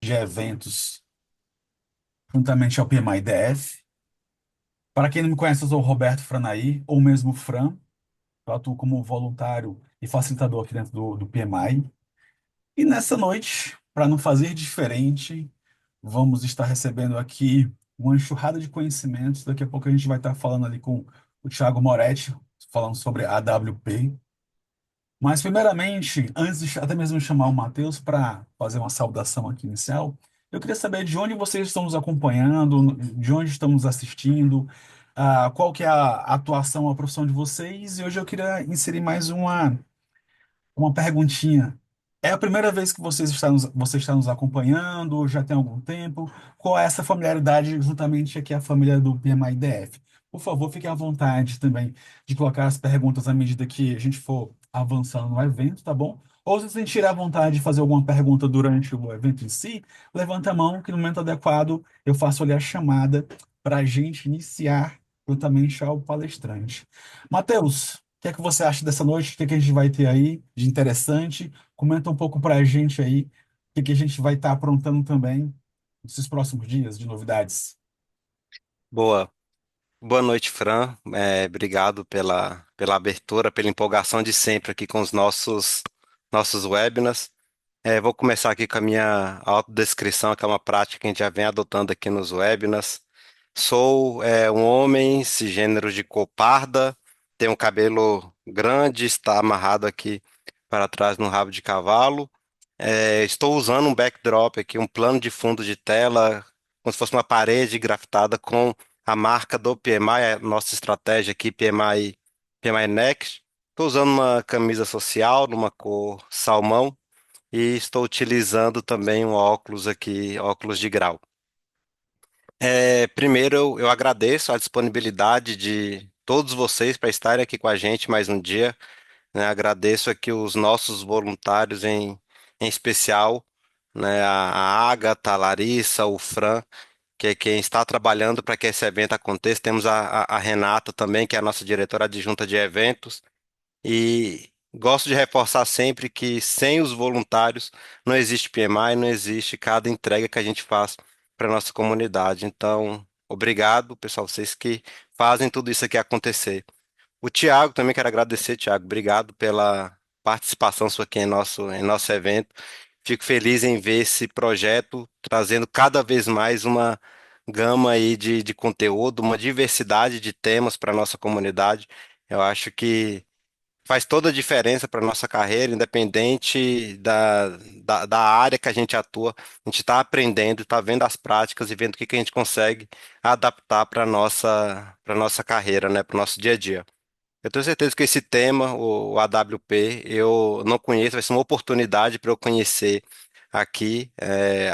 de eventos juntamente ao PMI-DF. Para quem não me conhece, eu sou o Roberto Franaí, ou mesmo Fran. Eu atuo como voluntário e facilitador aqui dentro do PMI. E nessa noite, para não fazer diferente, vamos estar recebendo aqui uma enxurrada de conhecimentos. Daqui a pouco a gente vai estar falando ali com o Thiago Moretti, falando sobre a AWP. Mas, primeiramente, antes de até mesmo chamar o Matheus para fazer uma saudação aqui inicial, eu queria saber de onde vocês estão nos acompanhando, de onde estão nos assistindo, qual que é a atuação, a profissão de vocês. E hoje eu queria inserir mais uma perguntinha. É a primeira vez que você está nos acompanhando? Já tem algum tempo? Qual é essa familiaridade juntamente aqui a família do PMI-DF? Por favor, fique à vontade também de colocar as perguntas à medida que a gente for avançando no evento, tá bom? Ou se sentir à vontade de fazer alguma pergunta durante o evento em si, levanta a mão que no momento adequado eu faço ali a chamada para a gente iniciar juntamente ao palestrante. Matheus, o que é que você acha dessa noite? O que é que a gente vai ter aí de interessante? Comenta um pouco para a gente aí o que é que a gente vai estar aprontando também nesses próximos dias de novidades. Boa, boa noite, Fran. Obrigado pela abertura, pela empolgação de sempre aqui com os nossos webinars. Vou começar aqui com a minha autodescrição, que é uma prática que a gente já vem adotando aqui nos webinars. Sou um homem cisgênero de cor parda, tenho um cabelo grande, está amarrado aqui para trás no rabo de cavalo. Estou usando um backdrop aqui, um plano de fundo de tela, como se fosse uma parede grafitada com a marca do PMI, a nossa estratégia aqui, PMI Next. Estou usando uma camisa social numa cor salmão e estou utilizando também um óculos aqui, óculos de grau. Primeiro, eu agradeço a disponibilidade de todos vocês para estarem aqui com a gente mais um dia, né? Agradeço aqui os nossos voluntários em especial, né? A Agatha, a Larissa, o Fran, que é quem está trabalhando para que esse evento aconteça. Temos a Renata também, que é a nossa diretora adjunta de eventos. E gosto de reforçar sempre que sem os voluntários não existe PMI, não existe cada entrega que a gente faz para nossa comunidade. Então, obrigado, pessoal, vocês que fazem tudo isso aqui acontecer. O Tiago, também quero agradecer, Tiago. Obrigado pela participação sua aqui em nosso evento. Fico feliz em ver esse projeto trazendo cada vez mais uma gama aí de conteúdo, uma diversidade de temas para a nossa comunidade. Eu acho que faz toda a diferença para a nossa carreira, independente da área que a gente atua. A gente está aprendendo, está vendo as práticas e vendo o que que a gente consegue adaptar para nossa carreira, né, para o nosso dia a dia. Eu tenho certeza que esse tema, o AWP, eu não conheço, vai ser uma oportunidade para eu conhecer aqui.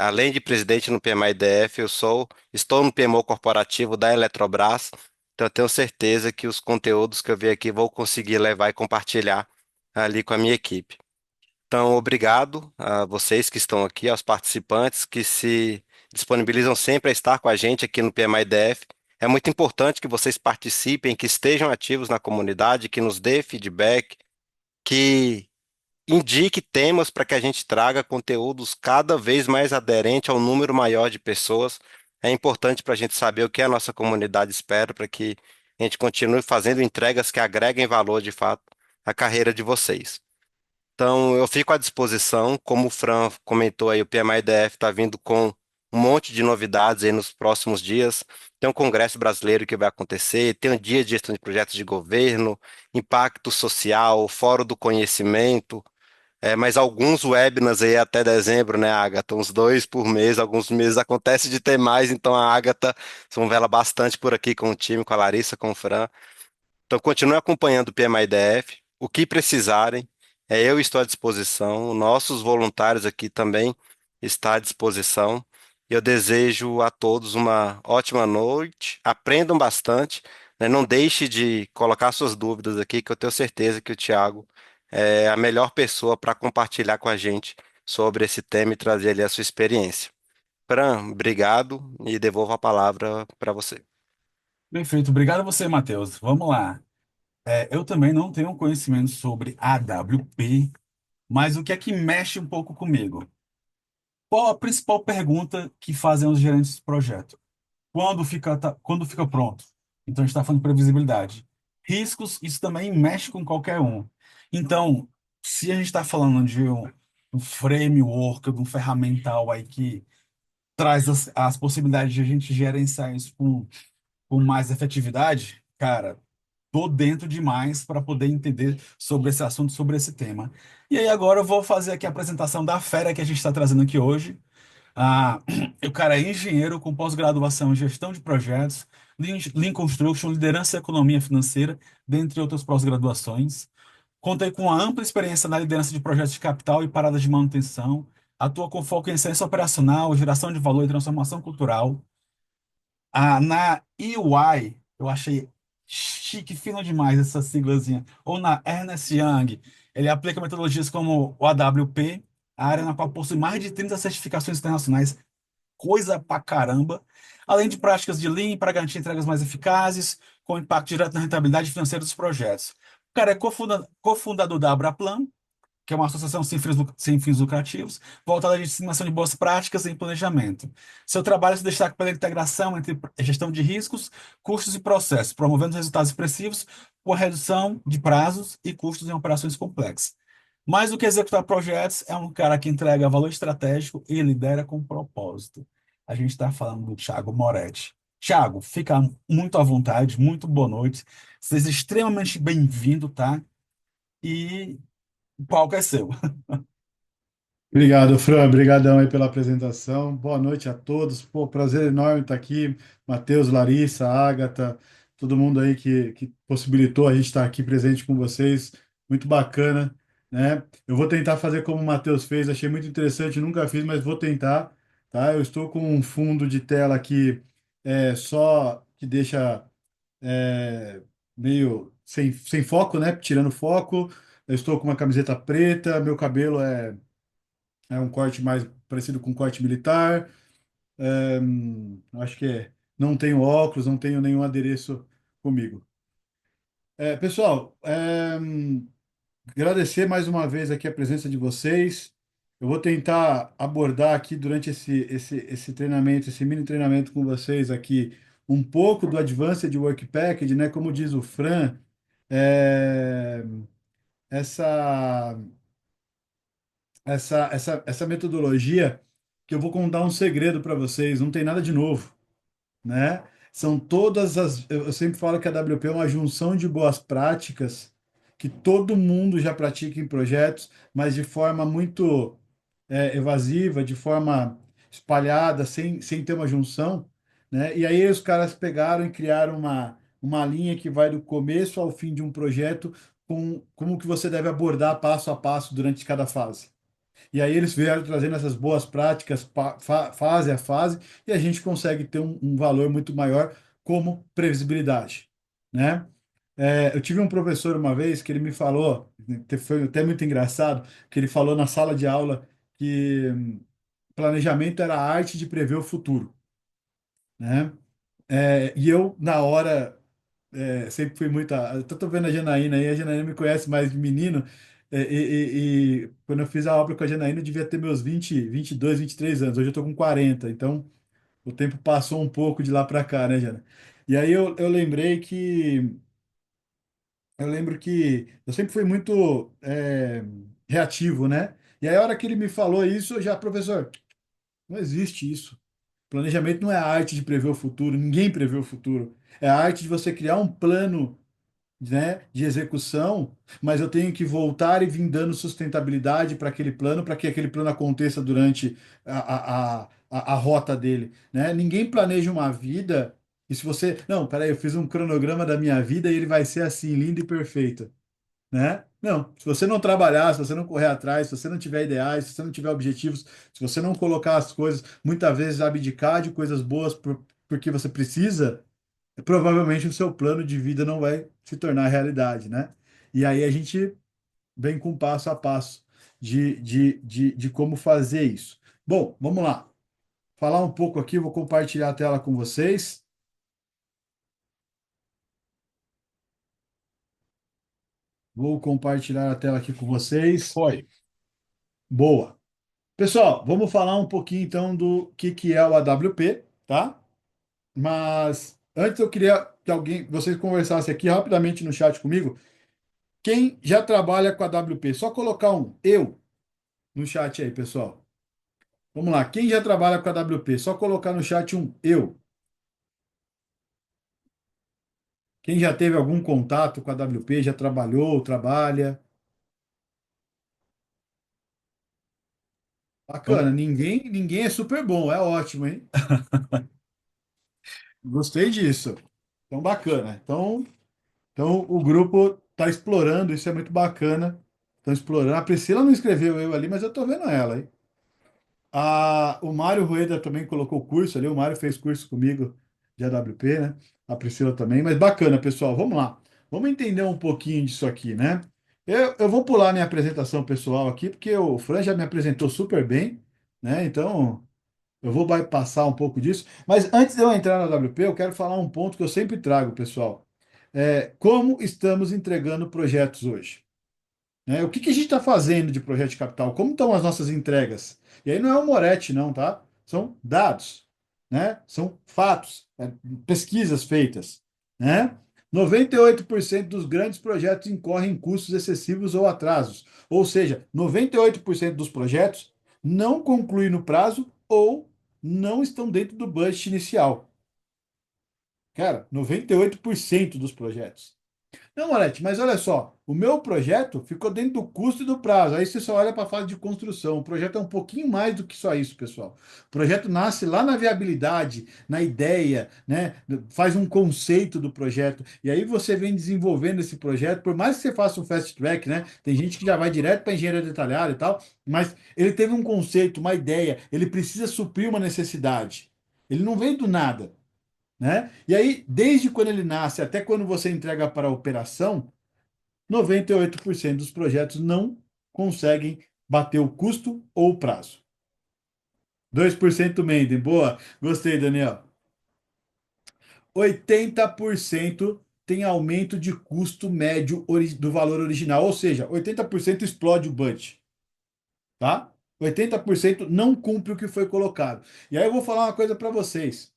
Além de presidente no PMI-DF, estou no PMO corporativo da Eletrobras, então eu tenho certeza que os conteúdos que eu vi aqui vou conseguir levar e compartilhar ali com a minha equipe. Então, obrigado a vocês que estão aqui, aos participantes que se disponibilizam sempre a estar com a gente aqui no PMI-DF. É muito importante que vocês participem, que estejam ativos na comunidade, que nos dê feedback, que indique temas para que a gente traga conteúdos cada vez mais aderente ao número maior de pessoas. É importante para a gente saber o que a nossa comunidade espera, para que a gente continue fazendo entregas que agreguem valor de fato à carreira de vocês. Então, eu fico à disposição, como o Fran comentou aí, o PMI-DF está vindo com um monte de novidades aí nos próximos dias. Tem um Congresso Brasileiro que vai acontecer, tem um Dia de Gestão de Projetos de Governo, Impacto Social, Fórum do Conhecimento, mas alguns webinars aí até dezembro, né, Agatha? Uns dois por mês, alguns meses acontece de ter mais, então a Agatha, vocês vão ver ela bastante por aqui com o time, com a Larissa, com o Fran. Então, continue acompanhando o PMI-DF. O que precisarem, eu estou à disposição. Nossos voluntários aqui também estão à disposição. Eu desejo a todos uma ótima noite. Aprendam bastante, né? Não deixe de colocar suas dúvidas aqui, que eu tenho certeza que o Tiago é a melhor pessoa para compartilhar com a gente sobre esse tema e trazer ali a sua experiência. Fran, obrigado e devolvo a palavra para você. Perfeito, obrigado a você, Matheus. Vamos lá. Eu também não tenho conhecimento sobre AWP, mas o que é que mexe um pouco comigo? qual a principal pergunta que fazem os gerentes de projeto? Quando fica pronto? Então, a gente está falando de previsibilidade. Riscos, isso também mexe com qualquer um. Então, se a gente está falando de um framework, de um ferramental aí que traz as possibilidades de a gente gerenciar isso com mais efetividade, cara, tô dentro demais para poder entender sobre esse assunto, sobre esse tema. E aí agora eu vou fazer aqui a apresentação da fera que a gente está trazendo aqui hoje. Ah, o cara é engenheiro com pós-graduação em gestão de projetos, Lean Construction, liderança e economia financeira, dentre outras pós-graduações. Conta aí com uma ampla experiência na liderança de projetos de capital e paradas de manutenção. Atua com foco em excelência operacional, geração de valor e transformação cultural. Na EY, eu achei chique, fino demais essa siglazinha. Ou na Ernst Young, ele aplica metodologias como o AWP, a área na qual possui mais de 30 certificações internacionais, coisa pra caramba. Além de práticas de Lean para garantir entregas mais eficazes, com impacto direto na rentabilidade financeira dos projetos. O cara é cofundador da Abraplan, que é uma associação sem fins lucrativos, voltada à disseminação de boas práticas em planejamento. Seu trabalho se destaca pela integração entre gestão de riscos, custos e processos, promovendo resultados expressivos com a redução de prazos e custos em operações complexas. Mais do que executar projetos, é um cara que entrega valor estratégico e lidera com propósito. A gente está falando do Thiago Moretti. Thiago, fica muito à vontade, muito boa noite. Seja extremamente bem-vindo, tá? E o palco é seu. Obrigado, Fran. Obrigadão aí pela apresentação. Boa noite a todos. Pô, prazer enorme estar aqui. Matheus, Larissa, Ágata, todo mundo aí que possibilitou a gente estar aqui presente com vocês. Muito bacana, né? Eu vou tentar fazer como o Matheus fez. Achei muito interessante. Nunca fiz, mas vou tentar, tá? Eu estou com um fundo de tela aqui só que deixa é, meio sem foco, né? Tirando foco. Eu estou com uma camiseta preta. Meu cabelo é um corte mais parecido com corte militar. Acho que é. Não tenho óculos, não tenho nenhum adereço comigo. Pessoal, agradecer mais uma vez aqui a presença de vocês. Eu vou tentar abordar aqui durante esse treinamento, esse mini treinamento com vocês aqui, um pouco do Advanced Work Package, né? Como diz o Fran, é, essa, essa metodologia que eu vou contar um segredo para vocês, não tem nada de novo, né? São todas as. Eu sempre falo que a WP é uma junção de boas práticas que todo mundo já pratica em projetos, mas de forma muito evasiva, de forma espalhada, sem ter uma junção, né? E aí os caras pegaram e criaram uma linha que vai do começo ao fim de um projeto com como que você deve abordar passo a passo durante cada fase. E aí eles vieram trazendo essas boas práticas fase a fase e a gente consegue ter um valor muito maior como previsibilidade, né? Eu tive um professor uma vez que ele me falou, foi até muito engraçado, que ele falou na sala de aula que planejamento era a arte de prever o futuro, né? E eu, na hora, sempre fui muito. Eu tô vendo a Janaína aí, a Janaína me conhece mais de menino. E quando eu fiz a obra com a Janaína, eu devia ter meus 22, 23 anos. Hoje eu tô com 40, então o tempo passou um pouco de lá para cá, né, Jana? E aí eu lembrei que. Eu lembro que eu sempre fui muito reativo, né? E aí, a hora que ele me falou isso, eu já, professor, não existe isso. Planejamento não é a arte de prever o futuro, ninguém prevê o futuro. É a arte de você criar um plano, né, de execução, mas eu tenho que voltar e vir dando sustentabilidade para aquele plano, para que aquele plano aconteça durante a rota dele, né? Ninguém planeja uma vida e se você, não, peraí, eu fiz um cronograma da minha vida e ele vai ser assim, lindo e perfeito, né? Não, se você não trabalhar, se você não correr atrás, se você não tiver ideais, se você não tiver objetivos, se você não colocar as coisas, muitas vezes abdicar de coisas boas porque você precisa, provavelmente o seu plano de vida não vai se tornar realidade, né? E aí a gente vem com passo a passo de como fazer isso. Bom, vamos lá. Falar um pouco aqui, vou compartilhar a tela com vocês. Vou compartilhar a tela aqui com vocês. Foi. Boa. Pessoal, vamos falar um pouquinho então do que é o AWP, tá? Mas antes eu queria que alguém, vocês conversassem aqui rapidamente no chat comigo. Quem já trabalha com a AWP? Só colocar um eu no chat aí, pessoal. Vamos lá. Quem já trabalha com a AWP? Só colocar no chat um eu. Quem já teve algum contato com a AWP, já trabalhou, trabalha? Então, Bacana. Ninguém é super bom. É ótimo, hein? Gostei disso. Então, bacana. Então o grupo está explorando, isso é muito bacana. Estão explorando. A Priscila não escreveu eu ali, mas eu estou vendo ela, hein? O Mário Rueda também colocou curso ali. O Mário fez curso comigo de AWP, né? A Priscila também. Mas bacana, pessoal. Vamos lá. Vamos entender um pouquinho disso aqui, né? Eu vou pular minha apresentação pessoal aqui, porque o Fran já me apresentou super bem, né? Então. Eu vou passar um pouco disso. Mas antes de eu entrar na WP, eu quero falar um ponto que eu sempre trago, pessoal. Como estamos entregando projetos hoje? Né? O que que a gente está fazendo de projeto de capital? Como estão as nossas entregas? E aí não é o Moretti, não, tá? São dados, né? São fatos, pesquisas feitas, né? 98% dos grandes projetos incorrem em custos excessivos ou atrasos. Ou seja, 98% dos projetos não concluem no prazo ou não estão dentro do budget inicial. Cara, 98% dos projetos. Não, Moretti, mas olha só, o meu projeto ficou dentro do custo e do prazo. Aí você só olha para a fase de construção. O projeto é um pouquinho mais do que só isso, pessoal. O projeto nasce lá na viabilidade, na ideia, né? Faz um conceito do projeto. E aí você vem desenvolvendo esse projeto, por mais que você faça um fast track, né? Tem gente que já vai direto para engenharia detalhada e tal, mas ele teve um conceito, uma ideia, ele precisa suprir uma necessidade. Ele não veio do nada, né? E aí, desde quando ele nasce até quando você entrega para a operação, 98% dos projetos não conseguem bater o custo ou o prazo. 2% Mendem. Boa. Gostei, Daniel. 80% tem aumento de custo médio do valor original, ou seja, 80% explode o budget, tá? 80% não cumpre o que foi colocado. E aí eu vou falar uma coisa para vocês.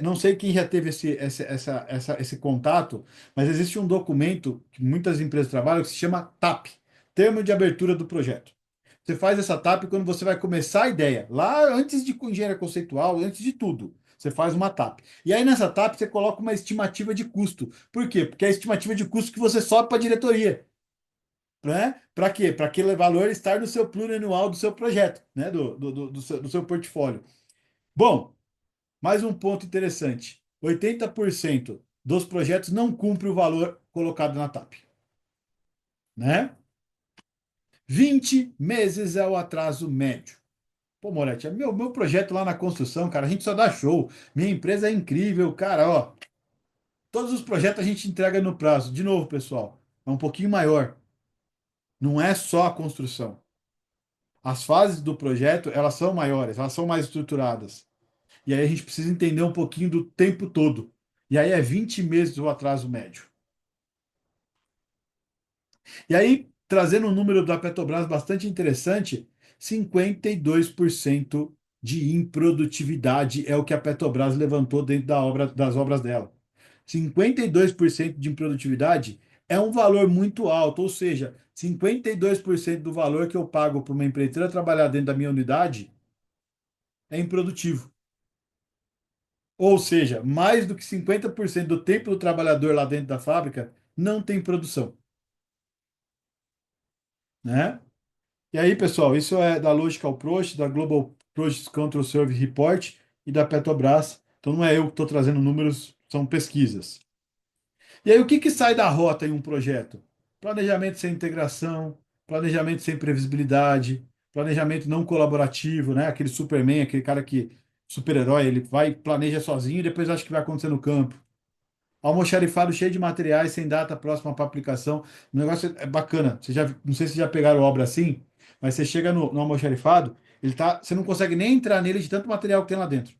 Não sei quem já teve esse contato, mas existe um documento que muitas empresas trabalham que se chama TAP, Termo de Abertura do Projeto. Você faz essa TAP quando você vai começar a ideia, lá antes de engenharia conceitual, antes de tudo. Você faz uma TAP. E aí nessa TAP você coloca uma estimativa de custo. Por quê? Porque é a estimativa de custo que você sobe para a diretoria, né? Para quê? Para aquele valor estar no seu plurianual do seu projeto, né? Do seu portfólio. Bom, mais um ponto interessante: 80% dos projetos não cumpre o valor colocado na TAP, né? 20 meses é o atraso médio. Pô, Moretti, é meu projeto lá na construção, cara, a gente só dá show. Minha empresa é incrível, cara, ó. Todos os projetos a gente entrega no prazo. De novo, pessoal, é um pouquinho maior. Não é só a construção. As fases do projeto, elas são maiores, elas são mais estruturadas. E aí a gente precisa entender um pouquinho do tempo todo. E aí é 20 meses o atraso médio. E aí, trazendo um número da Petrobras bastante interessante, 52% de improdutividade é o que a Petrobras levantou dentro das obras dela. 52% de improdutividade é um valor muito alto, ou seja, 52% do valor que eu pago para uma empreiteira trabalhar dentro da minha unidade é improdutivo. Ou seja, mais do que 50% do tempo do trabalhador lá dentro da fábrica não tem produção, né? E aí, pessoal, isso é da Logical Approach, da Global Project Control Survey Report e da Petrobras. Então não é eu que estou trazendo números, são pesquisas. E aí, o que que sai da rota em um projeto? Planejamento sem integração, planejamento sem previsibilidade, planejamento não colaborativo, né? Aquele Superman, aquele cara que, super-herói, ele vai, planeja sozinho e depois acha que vai acontecer no campo. Almoxarifado cheio de materiais, sem data próxima para aplicação. O negócio é bacana. Não sei se já pegaram obra assim, mas você chega no almoxarifado, você não consegue nem entrar nele de tanto material que tem lá dentro.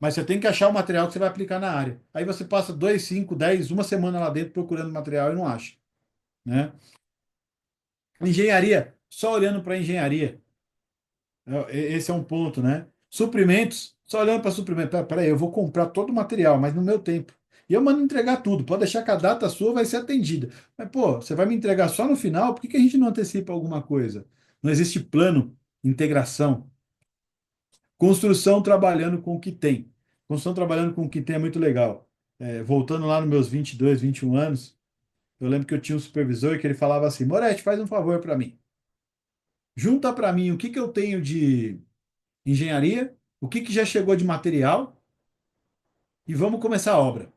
Mas você tem que achar o material que você vai aplicar na área. Aí você passa 2, 5, 10, uma semana lá dentro procurando material e não acha, né? Engenharia, só olhando para engenharia. Esse é um ponto, né? Suprimentos, só olhando para suprimentos. Peraí, eu vou comprar todo o material, mas no meu tempo. E eu mando entregar tudo. Pode deixar que a data sua vai ser atendida. Mas, pô, você vai me entregar só no final? Por que que a gente não antecipa alguma coisa? Não existe plano, integração. Construção trabalhando com o que tem. Construção trabalhando com o que tem é muito legal. Voltando lá nos meus 22, 21 anos, eu lembro que eu tinha um supervisor que ele falava assim: Moretti, faz um favor para mim. Junta para mim o que que eu tenho de engenharia, o que que já chegou de material e vamos começar a obra.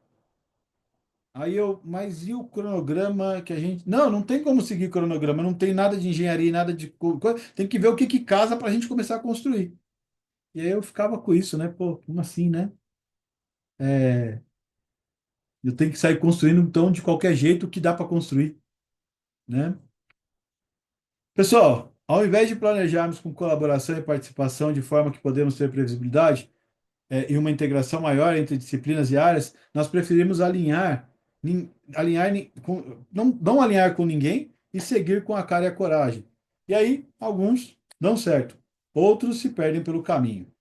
Aí eu, mas e o cronograma que a gente. Não, não tem como seguir cronograma, não tem nada de engenharia, nada de coisa. Tem que ver o que que casa para a gente começar a construir. E aí eu ficava com isso, né? Pô, como assim, né? É, eu tenho que sair construindo então de qualquer jeito que dá para construir, né? Pessoal, ao invés de planejarmos com colaboração e participação de forma que podemos ter previsibilidade, e uma integração maior entre disciplinas e áreas, nós preferimos não alinhar com ninguém e seguir com a cara e a coragem. E aí, alguns dão certo, outros se perdem pelo caminho.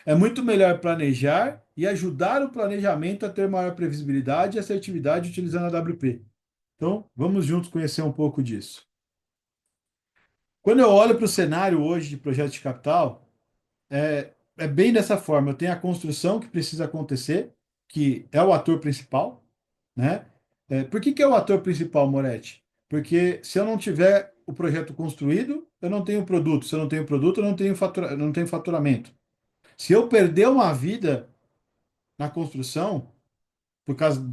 É muito melhor planejar e ajudar o planejamento a ter maior previsibilidade e assertividade utilizando a WP. Então, vamos juntos conhecer um pouco disso. Quando eu olho para o cenário hoje de projeto de capital, é bem dessa forma. Eu tenho a construção que precisa acontecer, que é o ator principal, né? Por que que é o ator principal, Moretti? Porque se eu não tiver o projeto construído, eu não tenho produto. Se eu não tenho produto, eu não tenho faturamento. Se eu perder uma vida na construção, por causa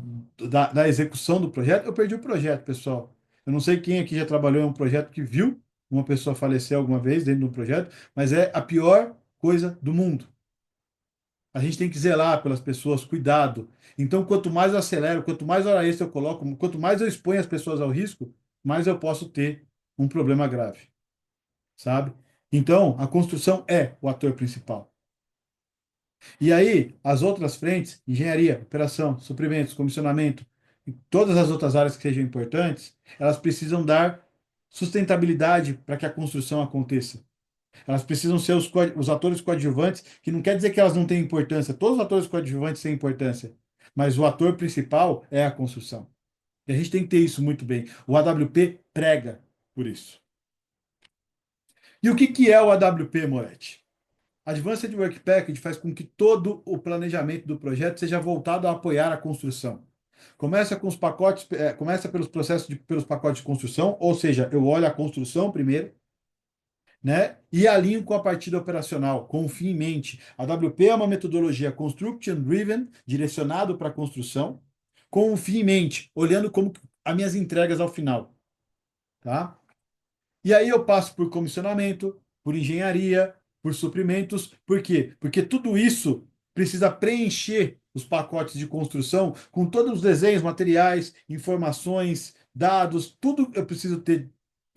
da execução do projeto, eu perdi o projeto, pessoal. Eu não sei quem aqui já trabalhou em um projeto que viu uma pessoa falecer alguma vez dentro de um projeto, mas é a pior coisa do mundo. A gente tem que zelar pelas pessoas, cuidado. Então, quanto mais eu acelero, quanto mais hora extra eu coloco, quanto mais eu exponho as pessoas ao risco, mais eu posso ter um problema grave, sabe? Então, a construção é o ator principal. E aí, as outras frentes, engenharia, operação, suprimentos, comissionamento, e todas as outras áreas que sejam importantes, elas precisam dar sustentabilidade para que a construção aconteça. Elas precisam ser os atores coadjuvantes, que não quer dizer que elas não têm importância. Todos os atores coadjuvantes têm importância, mas o ator principal é a construção. E a gente tem que ter isso muito bem. O AWP prega por isso. E o que que é o AWP, Moretti? Advanced Work Package faz com que todo o planejamento do projeto seja voltado a apoiar a construção. Começa com os pacotes, começa pelos pelos pacotes de construção, ou seja, eu olho a construção primeiro, né? E alinho com a partida operacional, com o fim em mente. A WP é uma metodologia construction driven, direcionado para a construção, com o fim em mente, olhando como as minhas entregas ao final, tá? E aí eu passo por comissionamento, por engenharia, por suprimentos. Por quê? Porque tudo isso precisa preencher os pacotes de construção com todos os desenhos, materiais, informações, dados, tudo eu preciso ter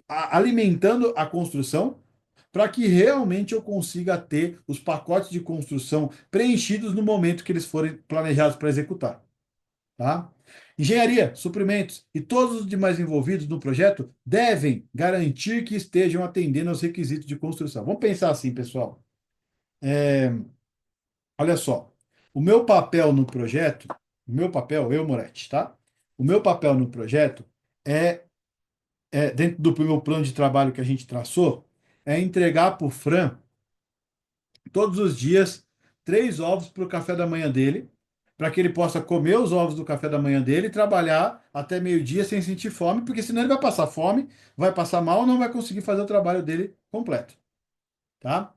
alimentando a construção para que realmente eu consiga ter os pacotes de construção preenchidos no momento que eles forem planejados para executar, tá? Engenharia, suprimentos e todos os demais envolvidos no projeto devem garantir que estejam atendendo aos requisitos de construção. Vamos pensar assim, pessoal. Olha só, o meu papel no projeto, o meu papel, eu, Moretti, tá? O meu papel no projeto é, dentro do meu plano de trabalho que a gente traçou, é entregar para o Fran todos os dias 3 ovos para o café da manhã dele, para que ele possa comer os ovos do café da manhã dele e trabalhar até meio-dia sem sentir fome, porque senão ele vai passar fome, vai passar mal, não vai conseguir fazer o trabalho dele completo, tá?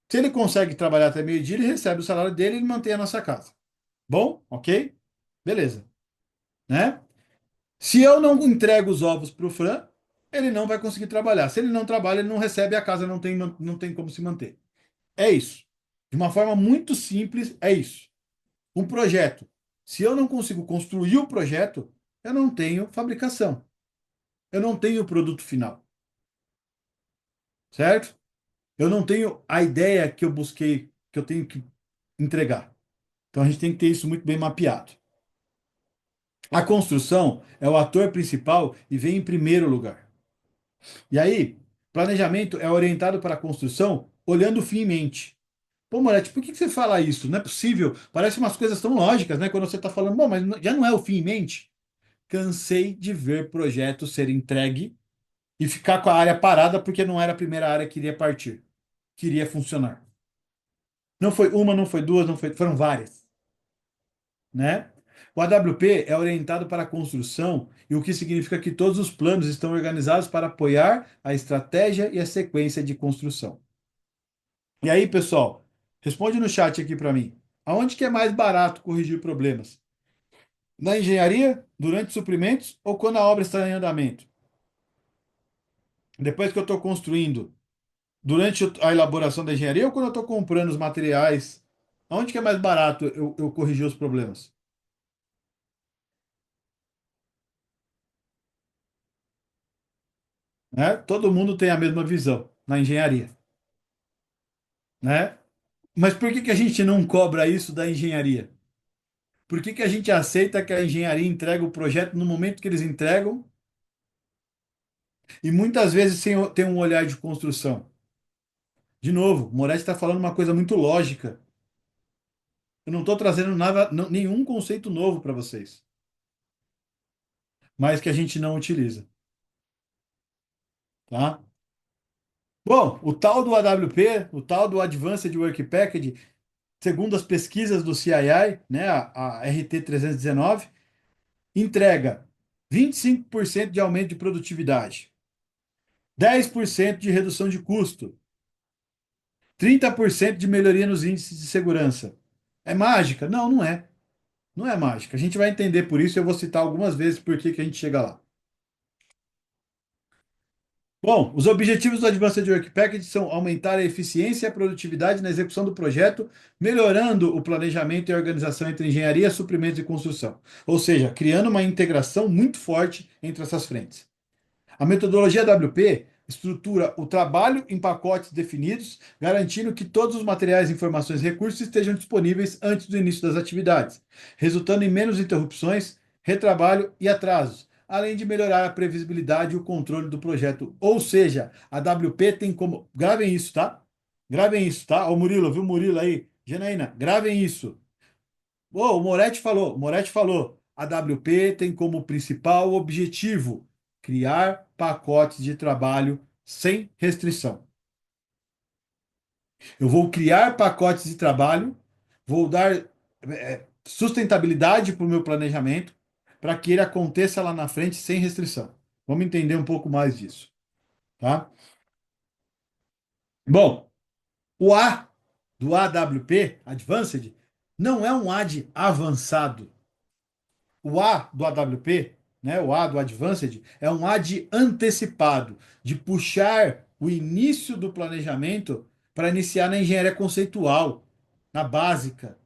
Se ele consegue trabalhar até meio-dia, ele recebe o salário dele e ele mantém a nossa casa. Bom? Ok? Beleza, né? Se eu não entrego os ovos para o Fran, ele não vai conseguir trabalhar. Se ele não trabalha, ele não recebe, a casa não tem como se manter. É isso. De uma forma muito simples, é isso. Um projeto. Se eu não consigo construir o projeto, eu não tenho fabricação. Eu não tenho produto final. Certo? Eu não tenho a ideia que eu busquei, que eu tenho que entregar. Então a gente tem que ter isso muito bem mapeado. A construção é o ator principal e vem em primeiro lugar. E aí, Planejamento é orientado para a construção olhando o fim em mente. Pô, Moretti, por que que você fala isso? Não é possível. Parece umas coisas tão lógicas, né? Quando você está falando, bom, mas já não é o fim em mente. Cansei de ver projeto ser entregue e ficar com a área parada porque não era a primeira área que iria partir, que iria funcionar. Não foi uma, não foi duas, não foi, foram várias, né? O AWP é orientado para a construção e o que significa que todos os planos estão organizados para apoiar a estratégia e a sequência de construção. E aí, pessoal, responde no chat aqui para mim. Aonde que é mais barato corrigir problemas? Na engenharia, durante suprimentos ou quando a obra está em andamento? Depois que eu estou construindo, durante a elaboração da engenharia ou quando eu estou comprando os materiais? Aonde que é mais barato eu corrigir os problemas? Né? Todo mundo tem a mesma visão na engenharia, né? Mas por que que a gente não cobra isso da engenharia? Por que que a gente aceita que a engenharia entrega o projeto no momento que eles entregam e muitas vezes sem ter um olhar de construção? De novo, o Moretti está falando uma coisa muito lógica. Eu não estou trazendo nada, nenhum conceito novo para vocês, mas que a gente não utiliza, tá? Bom, o tal do AWP, o tal do Advanced Work Package, segundo as pesquisas do CII, né, a RT 319, entrega 25% de aumento de produtividade, 10% de redução de custo, 30% de melhoria nos índices de segurança. É mágica? Não, não é. Não é mágica. A gente vai entender por isso, eu vou citar algumas vezes por que que a gente chega lá. Bom, os objetivos do Advanced Work Package são aumentar a eficiência e a produtividade na execução do projeto, melhorando o planejamento e a organização entre engenharia, suprimentos e construção. Ou seja, criando uma integração muito forte entre essas frentes. A metodologia WP estrutura o trabalho em pacotes definidos, garantindo que todos os materiais, informações e recursos estejam disponíveis antes do início das atividades, resultando em menos interrupções, retrabalho e atrasos, além de melhorar a previsibilidade e o controle do projeto. Ou seja, a WP tem como. Gravem isso, tá? Gravem isso, tá? O Murilo, viu o Murilo aí? Janaína, gravem isso. Oh, o Moretti falou. A WP tem como principal objetivo criar pacotes de trabalho sem restrição. Eu vou criar pacotes de trabalho, vou dar sustentabilidade para o meu planejamento, para que ele aconteça lá na frente sem restrição. Vamos entender um pouco mais disso, tá? Bom, o A do AWP, Advanced, não é um AD avançado. O A do AWP, né, o A do Advanced, é um AD antecipado, de puxar o início do planejamento para iniciar na engenharia conceitual, na básica.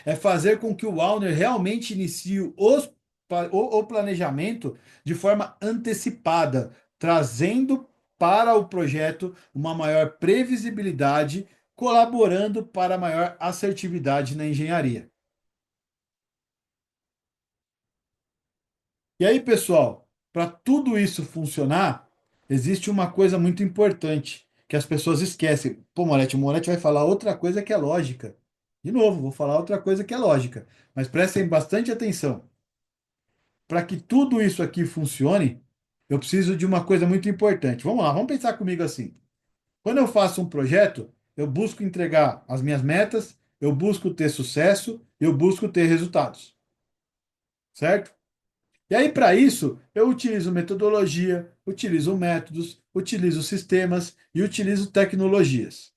É fazer com que o Owner realmente inicie o planejamento de forma antecipada, trazendo para o projeto uma maior previsibilidade, colaborando para maior assertividade na engenharia. E aí, pessoal, para tudo isso funcionar, existe uma coisa muito importante que as pessoas esquecem. Pô, Moretti, o Moretti vai falar outra coisa que é lógica. De novo, vou falar outra coisa que é lógica. Mas prestem bastante atenção. Para que tudo isso aqui funcione, eu preciso de uma coisa muito importante. Vamos lá, vamos pensar comigo assim. Quando eu faço um projeto, eu busco entregar as minhas metas, eu busco ter sucesso, eu busco ter resultados. Certo? E aí, para isso, eu utilizo metodologia, utilizo métodos, utilizo sistemas e utilizo tecnologias.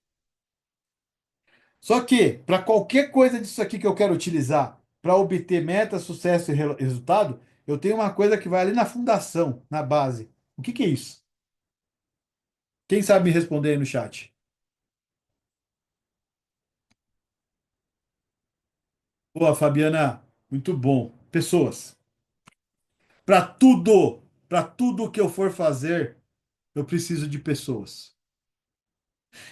Só que, para qualquer coisa disso aqui que eu quero utilizar para obter meta, sucesso e resultado, eu tenho uma coisa que vai ali na fundação, na base. O que que é isso? Quem sabe me responder aí no chat? Boa, Fabiana, muito bom. Pessoas. Para tudo que eu for fazer, eu preciso de pessoas.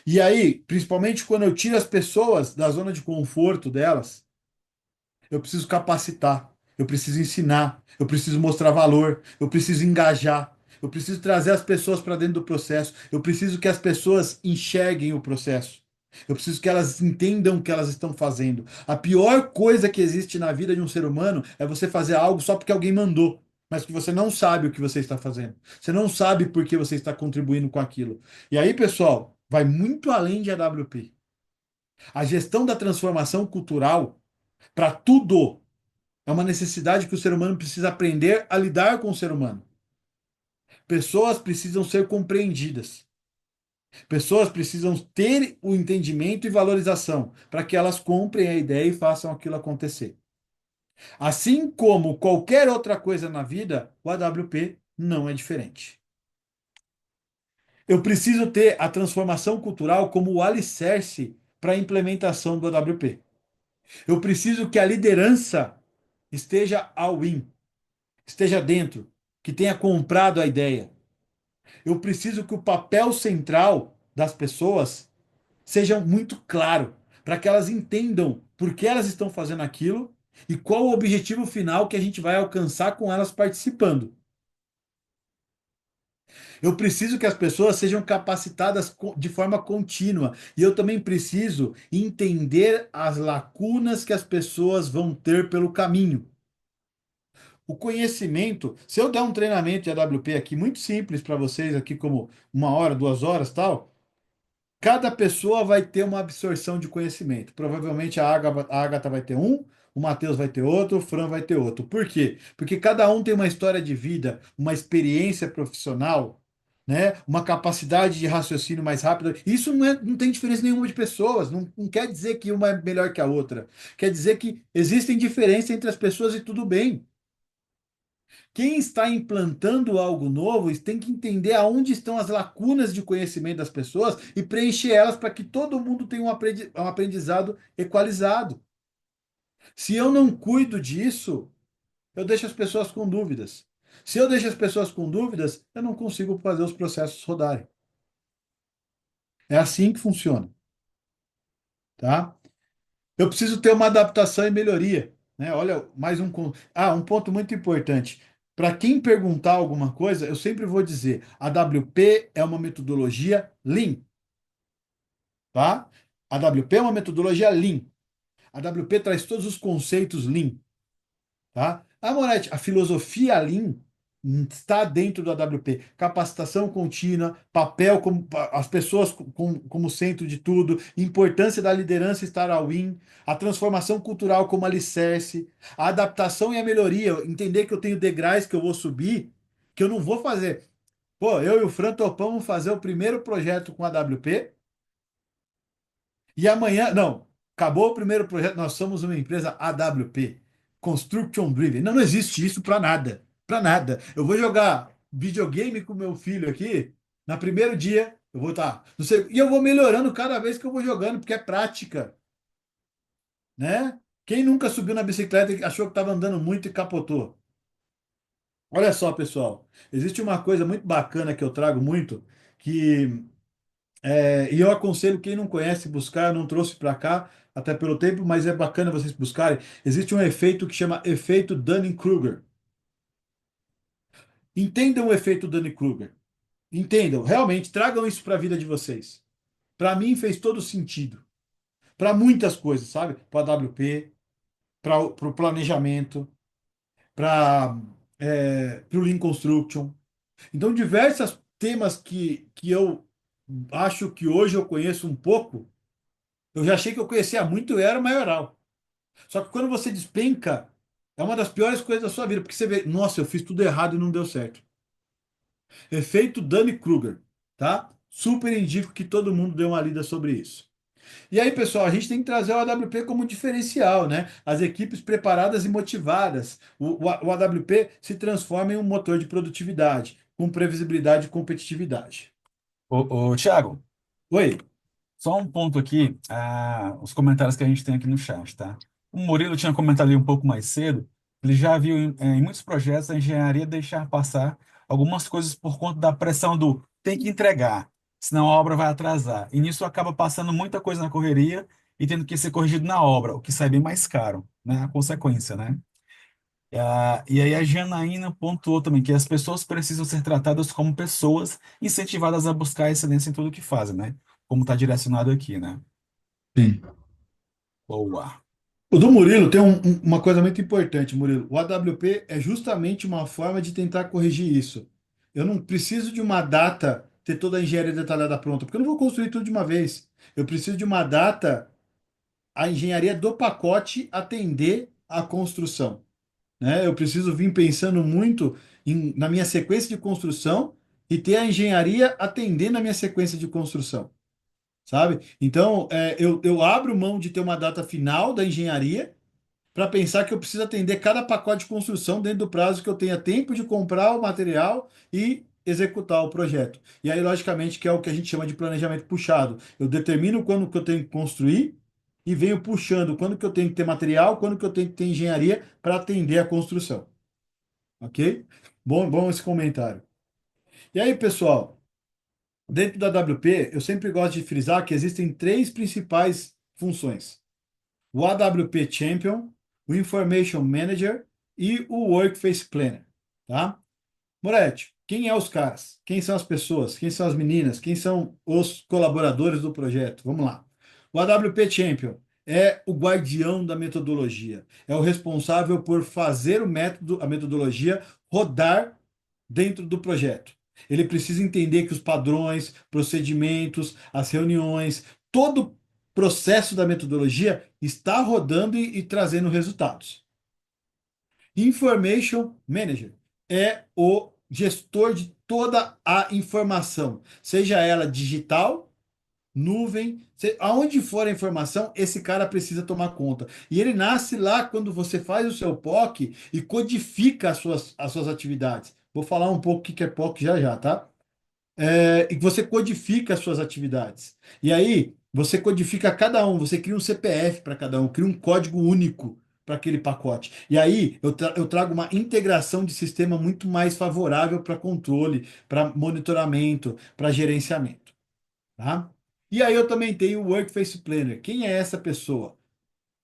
E aí, principalmente quando eu tiro as pessoas da zona de conforto delas, eu preciso capacitar, eu preciso ensinar, eu preciso mostrar valor, eu preciso engajar. Eu preciso trazer as pessoas para dentro do processo. Eu preciso que as pessoas enxerguem o processo. Eu preciso que elas entendam o que elas estão fazendo. A pior coisa que existe na vida de um ser humano é você fazer algo só porque alguém mandou, mas que você não sabe o que você está fazendo. Você não sabe por que você está contribuindo com aquilo. E aí, pessoal, vai muito além de AWP. A gestão da transformação cultural para tudo é uma necessidade que o ser humano precisa aprender a lidar com o ser humano. Pessoas precisam ser compreendidas. Pessoas precisam ter o entendimento e valorização para que elas comprem a ideia e façam aquilo acontecer. Assim como qualquer outra coisa na vida, o AWP não é diferente. Eu preciso ter a transformação cultural como o alicerce para a implementação do AWP. Eu preciso que a liderança esteja all in, esteja dentro, que tenha comprado a ideia. Eu preciso que o papel central das pessoas seja muito claro, para que elas entendam por que elas estão fazendo aquilo e qual o objetivo final que a gente vai alcançar com elas participando. Eu preciso que as pessoas sejam capacitadas de forma contínua e eu também preciso entender as lacunas que as pessoas vão ter pelo caminho. O conhecimento, se eu der um treinamento de AWP aqui muito simples para vocês aqui como 1 hora, 2 horas, tal, cada pessoa vai ter uma absorção de conhecimento. Provavelmente a Agatha vai ter um, o Matheus vai ter outro, o Fran vai ter outro. Por quê? Porque cada um tem uma história de vida, uma experiência profissional, né? Uma capacidade de raciocínio mais rápida. Isso não tem diferença nenhuma de pessoas. Não quer dizer que uma é melhor que a outra. Quer dizer que existem diferenças entre as pessoas e tudo bem. Quem está implantando algo novo tem que entender aonde estão as lacunas de conhecimento das pessoas e preencher elas para que todo mundo tenha um aprendizado equalizado. Se eu não cuido disso, eu deixo as pessoas com dúvidas. Se eu deixo as pessoas com dúvidas, eu não consigo fazer os processos rodarem. É assim que funciona, tá? Eu preciso ter uma adaptação e melhoria, né? Olha, um ponto muito importante. Para quem perguntar alguma coisa, eu sempre vou dizer, a WP é uma metodologia Lean, tá? A WP é uma metodologia Lean. A WP traz todos os conceitos Lean, tá? A Moretti, a filosofia Lean está dentro da WP. Capacitação contínua, papel como as pessoas como centro de tudo, importância da liderança estar ao in, a transformação cultural como alicerce, a adaptação e a melhoria, entender que eu tenho degraus que eu vou subir, que eu não vou fazer. Pô, eu e o Fran topamos fazer o primeiro projeto com a WP e amanhã, não, acabou o primeiro projeto, nós somos uma empresa AWP, Construction Driven. Não, não existe isso para nada, para nada. Eu vou jogar videogame com meu filho aqui, na primeiro dia, eu vou estar, não sei, e eu vou melhorando cada vez que eu vou jogando, porque é prática, né? Quem nunca subiu na bicicleta e achou que estava andando muito e capotou? Olha só, pessoal, existe uma coisa muito bacana que eu trago muito, que e eu aconselho quem não conhece buscar, eu não trouxe para cá, até pelo tempo, mas é bacana vocês buscarem. Existe um efeito que chama efeito Dunning-Kruger. Entendam o efeito Dunning-Kruger. Entendam, realmente, tragam isso para a vida de vocês. Para mim fez todo sentido. Para muitas coisas, sabe? Para a WP, para o planejamento, para o Lean Construction. Então, diversos temas que eu acho que hoje eu conheço um pouco. Eu já achei que eu conhecia muito e era maioral. Só que quando você despenca, é uma das piores coisas da sua vida, porque você vê, nossa, eu fiz tudo errado e não deu certo. Efeito Dunning-Kruger, tá? Super indico que todo mundo dê uma lida sobre isso. E aí, pessoal, a gente tem que trazer o AWP como diferencial, né? As equipes preparadas e motivadas. O AWP se transforma em um motor de produtividade, com previsibilidade e competitividade. Thiago, Oi? só um ponto aqui, os comentários que a gente tem aqui no chat, tá? O Murilo tinha comentado ali um pouco mais cedo, ele já viu em muitos projetos a engenharia deixar passar algumas coisas por conta da pressão do tem que entregar, senão a obra vai atrasar. E nisso acaba passando muita coisa na correria e tendo que ser corrigido na obra, o que sai bem mais caro, né? A consequência, né? E aí a Janaína pontuou também que as pessoas precisam ser tratadas como pessoas, incentivadas a buscar excelência em tudo que fazem, né? Como está direcionado aqui, né? Sim. Boa. O do Murilo tem uma coisa muito importante, Murilo. O AWP é justamente uma forma de tentar corrigir isso. Eu não preciso de uma data ter toda a engenharia detalhada pronta, porque eu não vou construir tudo de uma vez. Eu preciso de uma data, a engenharia do pacote atender à construção, né? Eu preciso vir pensando muito na minha sequência de construção e ter a engenharia atender na minha sequência de construção, sabe? Então, eu abro mão de ter uma data final da engenharia para pensar que eu preciso atender cada pacote de construção dentro do prazo que eu tenha tempo de comprar o material e executar o projeto. E aí, logicamente, que é o que a gente chama de planejamento puxado. Eu determino quando que eu tenho que construir e venho puxando quando que eu tenho que ter material, quando que eu tenho que ter engenharia para atender a construção. Ok? Bom esse comentário. E aí, pessoal, dentro da WP, eu sempre gosto de frisar que existem três principais funções: o AWP Champion, o Information Manager e o Workface Planner, tá? Moretti, quem é os caras? Quem são as pessoas? Quem são as meninas? Quem são os colaboradores do projeto? Vamos lá. O AWP Champion é o guardião da metodologia, é o responsável por fazer o método, a metodologia rodar dentro do projeto. Ele precisa entender que os padrões, procedimentos, as reuniões, todo o processo da metodologia está rodando e trazendo resultados. Information Manager é o gestor de toda a informação, seja ela digital, nuvem, aonde for a informação, esse cara precisa tomar conta. E ele nasce lá quando você faz o seu POC e codifica as suas atividades. Vou falar um pouco o que é POC já já, tá? E que você codifica as suas atividades. E aí, você codifica cada um, você cria um CPF para cada um, cria um código único para aquele pacote. E aí, eu trago uma integração de sistema muito mais favorável para controle, para monitoramento, para gerenciamento, tá? E aí eu também tenho o Workface Planner. Quem é essa pessoa?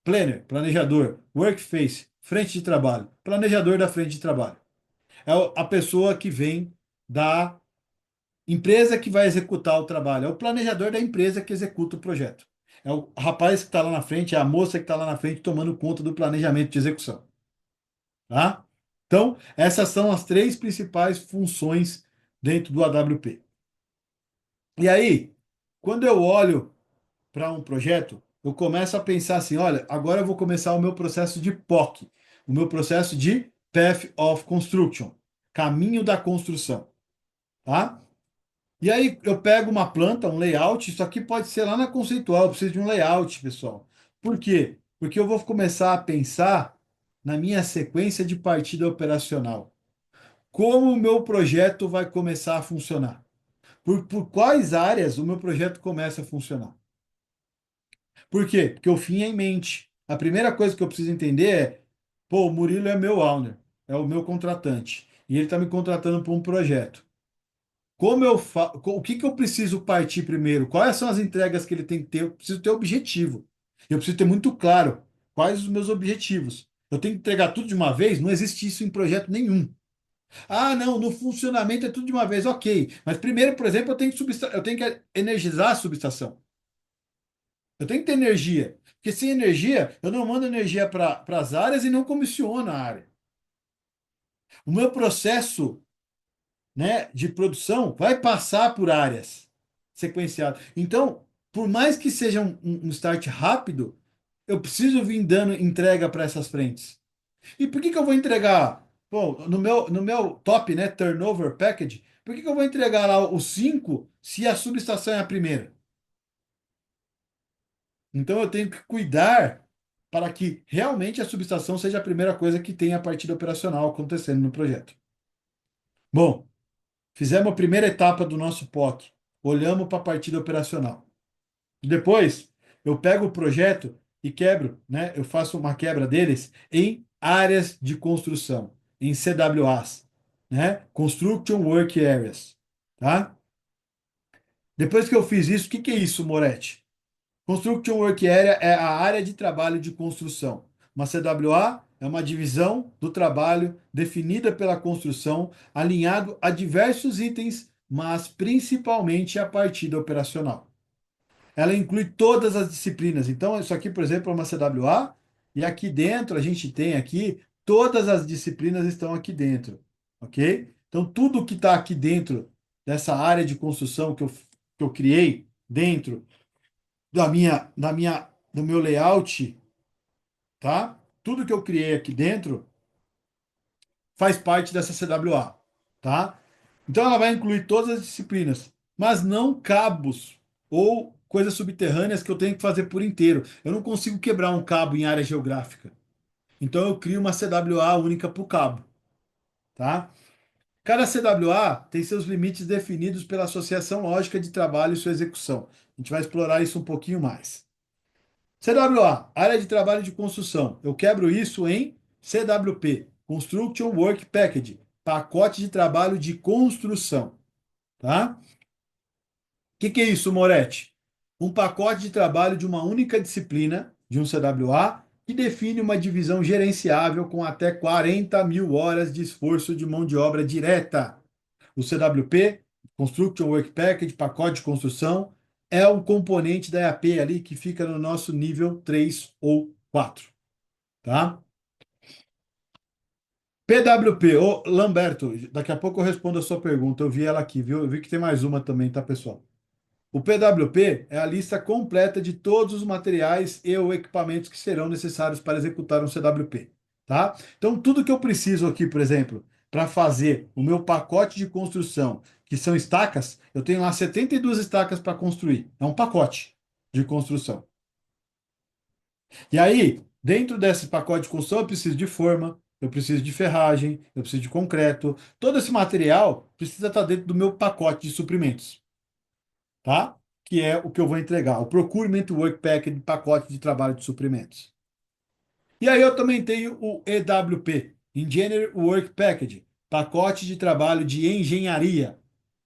Planner, planejador. Workface, frente de trabalho. Planejador da frente de trabalho. É a pessoa que vem da empresa que vai executar o trabalho, é o planejador da empresa que executa o projeto. É o rapaz que está lá na frente, é a moça que está lá na frente tomando conta do planejamento de execução, tá? Então, essas são as três principais funções dentro do AWP. E aí, quando eu olho para um projeto, eu começo a pensar assim, olha, agora eu vou começar o meu processo de POC, o meu processo de Path of Construction, caminho da construção, tá? E aí eu pego uma planta, um layout, isso aqui pode ser lá na conceitual, eu preciso de um layout, pessoal. Por quê? Porque eu vou começar a pensar na minha sequência de partida operacional. Como o meu projeto vai começar a funcionar? Por quais áreas o meu projeto começa a funcionar? Por quê? Porque o fim é em mente. A primeira coisa que eu preciso entender é, pô, o Murilo é meu owner, é o meu contratante, e ele está me contratando para um projeto. O que que eu preciso partir primeiro? Quais são as entregas que ele tem que ter? Eu preciso ter objetivo. Eu preciso ter muito claro quais os meus objetivos. Eu tenho que entregar tudo de uma vez? Não existe isso em projeto nenhum. Ah, não, no funcionamento é tudo de uma vez, ok. Mas primeiro, por exemplo, eu tenho que energizar a subestação. Eu tenho que ter energia. Porque sem energia, eu não mando energia para as áreas e não comissiono a área. O meu processo, né, de produção vai passar por áreas sequenciadas. Então, por mais que seja um start rápido, eu preciso vir dando entrega para essas frentes. E por que que eu vou entregar, pô, no meu top, né, turnover package, por que que eu vou entregar lá os 5 se a subestação é a primeira? Então eu tenho que cuidar para que realmente a subestação seja a primeira coisa que tenha a partida operacional acontecendo no projeto. Bom, fizemos a primeira etapa do nosso POC. Olhamos para a partida operacional. Depois, eu pego o projeto e quebro, né? Eu faço uma quebra deles em áreas de construção, em CWAs, né? Construction Work Areas, tá? Depois que eu fiz isso, o que que é isso, Moretti? Construction Work Area é a área de trabalho de construção. Uma CWA é uma divisão do trabalho definida pela construção, alinhado a diversos itens, mas principalmente a partida operacional. Ela inclui todas as disciplinas. Então, isso aqui, por exemplo, é uma CWA, e aqui dentro a gente tem aqui todas as disciplinas estão aqui dentro, ok? Então, tudo que está aqui dentro dessa área de construção que eu criei dentro do meu layout, tá? Tudo que eu criei aqui dentro faz parte dessa CWA, tá? Então ela vai incluir todas as disciplinas, mas não cabos ou coisas subterrâneas que eu tenho que fazer por inteiro. Eu não consigo quebrar um cabo em área geográfica. Então eu crio uma CWA única para o cabo, tá? Cada CWA tem seus limites definidos pela Associação Lógica de Trabalho e sua execução. A gente vai explorar isso um pouquinho mais. CWA, área de trabalho de construção. Eu quebro isso em CWP, Construction Work Package, pacote de trabalho de construção, tá? O que é isso, Moretti? Um pacote de trabalho de uma única disciplina, de um CWA, que define uma divisão gerenciável com até 40 mil horas de esforço de mão de obra direta. O CWP, Construction Work Package, pacote de construção, é um componente da EAP ali que fica no nosso nível 3 ou 4, tá? PWP, ô Lamberto, daqui a pouco eu respondo a sua pergunta. Eu vi ela aqui, viu? Eu vi que tem mais uma também, tá, pessoal? O PWP é a lista completa de todos os materiais e ou equipamentos que serão necessários para executar um CWP, tá? Então, tudo que eu preciso aqui, por exemplo, para fazer o meu pacote de construção, que são estacas, eu tenho lá 72 estacas para construir. É um pacote de construção. E aí, dentro desse pacote de construção, eu preciso de forma, eu preciso de ferragem, eu preciso de concreto. Todo esse material precisa estar dentro do meu pacote de suprimentos, tá? Que é o que eu vou entregar, o Procurement Work Package, pacote de trabalho de suprimentos. E aí eu também tenho o EWP, Engineer Work Package, pacote de trabalho de engenharia,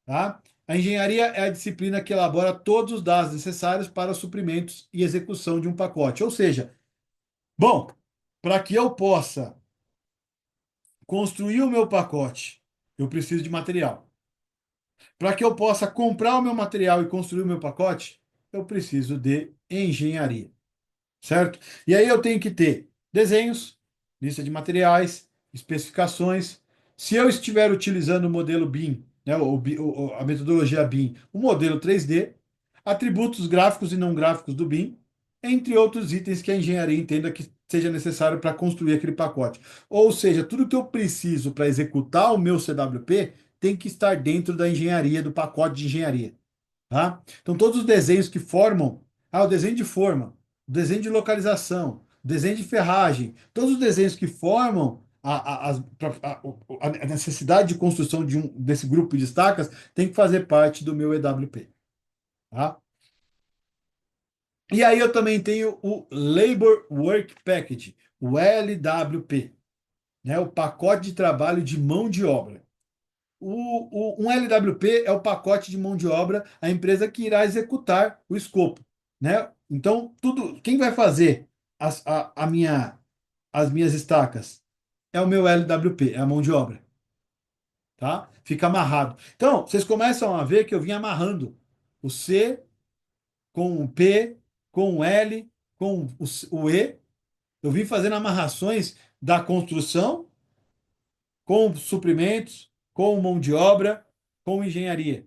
tá? A engenharia é a disciplina que elabora todos os dados necessários para suprimentos e execução de um pacote. Ou seja, bom, para que eu possa construir o meu pacote, eu preciso de material. Para que eu possa comprar o meu material e construir o meu pacote, eu preciso de engenharia, certo? E aí eu tenho que ter desenhos, lista de materiais, especificações. Se eu estiver utilizando o modelo BIM, né, a metodologia BIM, o modelo 3D, atributos gráficos e não gráficos do BIM, entre outros itens que a engenharia entenda que seja necessário para construir aquele pacote. Ou seja, tudo que eu preciso para executar o meu CWP tem que estar dentro da engenharia, do pacote de engenharia, tá? Então, todos os desenhos que formam, o desenho de forma, o desenho de localização, o desenho de ferragem, todos os desenhos que formam a necessidade de construção desse grupo de estacas tem que fazer parte do meu EWP, tá? E aí eu também tenho o Labor Work Package, o LWP, né? O pacote de trabalho de mão de obra. Um LWP é o pacote de mão de obra, a empresa que irá executar o escopo, né? Então, quem vai fazer as minhas estacas é o meu LWP, é a mão de obra, tá? Fica amarrado. Então, vocês começam a ver que eu vim amarrando o C com o P, com o L, com o E. Eu vim fazendo amarrações da construção com suprimentos, com mão de obra, com engenharia.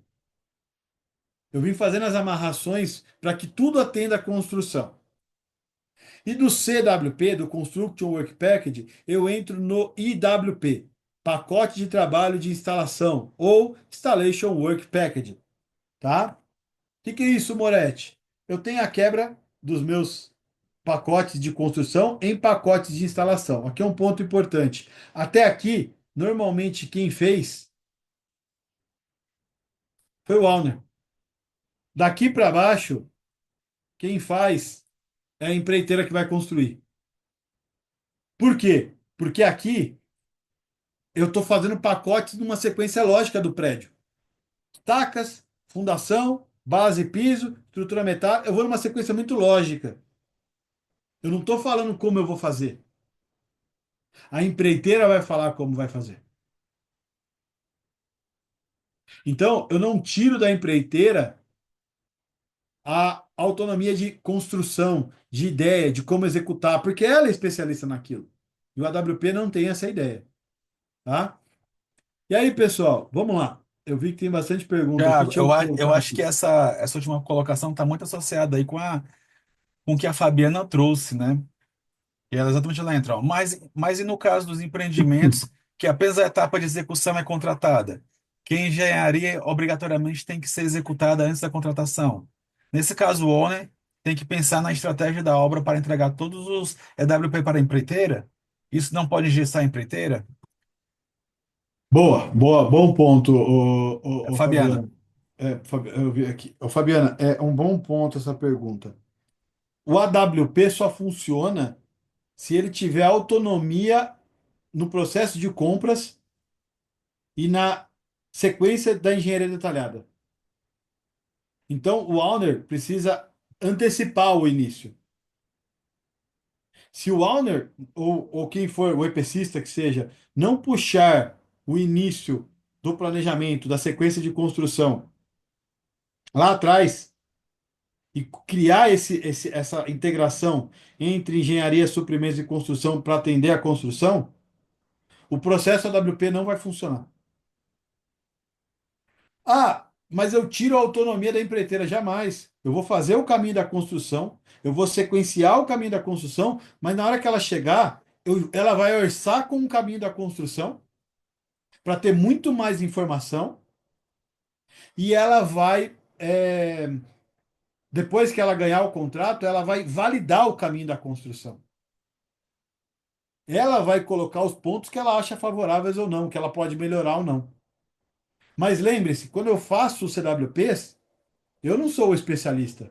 Eu vim fazendo as amarrações para que tudo atenda à construção. E do CWP, do Construction Work Package, eu entro no IWP, pacote de trabalho de instalação, ou Installation Work Package, tá? O que é isso, Moretti? Eu tenho a quebra dos meus pacotes de construção em pacotes de instalação. Aqui é um ponto importante. Até aqui, normalmente quem fez foi o Auner. Daqui para baixo, quem faz é a empreiteira que vai construir. Por quê? Porque aqui eu estou fazendo pacotes numa sequência lógica do prédio. Estacas, fundação, base, piso, estrutura metálica. Eu vou numa sequência muito lógica. Eu não estou falando como eu vou fazer. A empreiteira vai falar como vai fazer. Então, eu não tiro da empreiteira a autonomia de construção, de ideia, de como executar, porque ela é especialista naquilo. E o AWP não tem essa ideia, tá? E aí, pessoal, vamos lá. Eu vi que tem bastante pergunta aqui, Thiago, deixa eu eu colocar acho que aqui. essa última colocação está muito associada aí com o que a Fabiana trouxe, né? E ela exatamente lá entra. Ó. Mas e no caso dos empreendimentos, que apenas a etapa de execução é contratada, que a engenharia obrigatoriamente tem que ser executada antes da contratação. Nesse caso, o owner tem que pensar na estratégia da obra para entregar todos os EWP para a empreiteira. Isso não pode engessar a empreiteira? Boa, boa, bom ponto, Fabiana. Fabiano. Eu vi aqui. Ô, Fabiana, é um bom ponto essa pergunta. O AWP só funciona se ele tiver autonomia no processo de compras e na sequência da engenharia detalhada. Então, o owner precisa antecipar o início. Se o owner, ou quem for, o EPCista que seja, não puxar o início do planejamento, da sequência de construção lá atrás e criar essa integração entre engenharia, suprimentos e construção para atender a construção, o processo AWP não vai funcionar. Ah, mas eu tiro a autonomia da empreiteira, jamais. Eu vou fazer o caminho da construção, eu vou sequenciar o caminho da construção, mas na hora que ela chegar, ela vai orçar com o caminho da construção para ter muito mais informação e ela vai, depois que ela ganhar o contrato, ela vai validar o caminho da construção. Ela vai colocar os pontos que ela acha favoráveis ou não, que ela pode melhorar ou não. Mas lembre-se, quando eu faço o CWPs, eu não sou o especialista.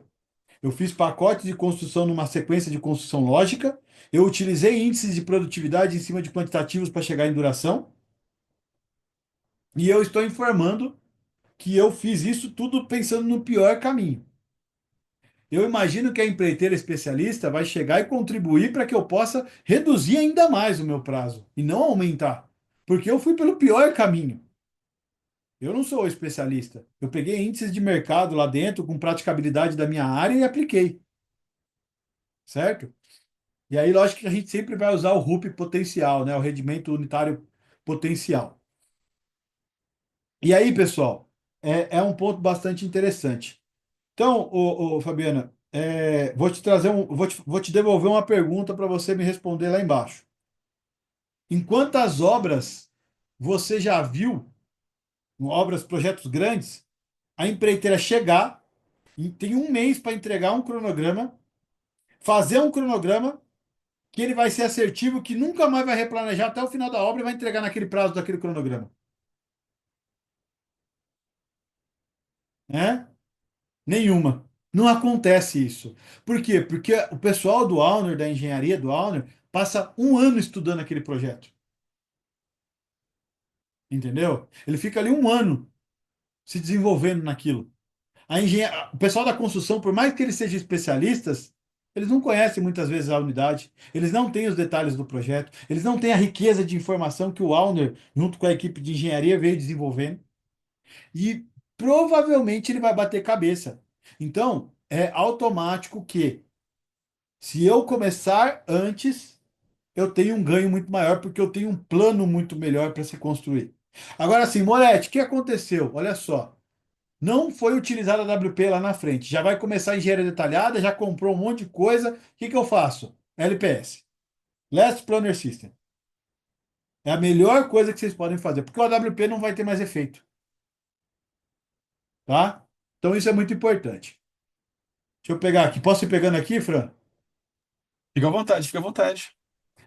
Eu fiz pacotes de construção numa sequência de construção lógica. Eu utilizei índices de produtividade em cima de quantitativos para chegar em duração. E eu estou informando que eu fiz isso tudo pensando no pior caminho. Eu imagino que a empreiteira especialista vai chegar e contribuir para que eu possa reduzir ainda mais o meu prazo e não aumentar. Porque eu fui pelo pior caminho. Eu não sou especialista. Eu peguei índices de mercado lá dentro, com praticabilidade da minha área e apliquei, certo? E aí, lógico que a gente sempre vai usar o RUP potencial, né? O rendimento unitário potencial. E aí, pessoal, é um ponto bastante interessante. Então, Fabiana, vou te trazer vou te devolver uma pergunta para você me responder lá embaixo. Em quantas obras você já viu, obras, projetos grandes, a empreiteira chegar e tem um mês para entregar um cronograma, fazer um cronograma que ele vai ser assertivo, que nunca mais vai replanejar até o final da obra e vai entregar naquele prazo daquele cronograma. Né? Nenhuma. Não acontece isso. Por quê? Porque o pessoal do Auner, da engenharia do Auner, passa um ano estudando aquele projeto. Entendeu? Ele fica ali um ano se desenvolvendo naquilo. O pessoal da construção, por mais que eles sejam especialistas, eles não conhecem muitas vezes a unidade, eles não têm os detalhes do projeto, eles não têm a riqueza de informação que o Auner, junto com a equipe de engenharia, veio desenvolvendo. E provavelmente ele vai bater cabeça. Então, é automático que, se eu começar antes, eu tenho um ganho muito maior, porque eu tenho um plano muito melhor para se construir. Agora, assim, Moretti, o que aconteceu? Olha só. Não foi utilizada a WP lá na frente. Já vai começar a engenharia detalhada, já comprou um monte de coisa. O que que eu faço? LPS. Last Planner System. É a melhor coisa que vocês podem fazer, porque o AWP não vai ter mais efeito, tá? Então isso é muito importante. Deixa eu pegar aqui. Posso ir pegando aqui, Fran? Fica à vontade, fica à vontade.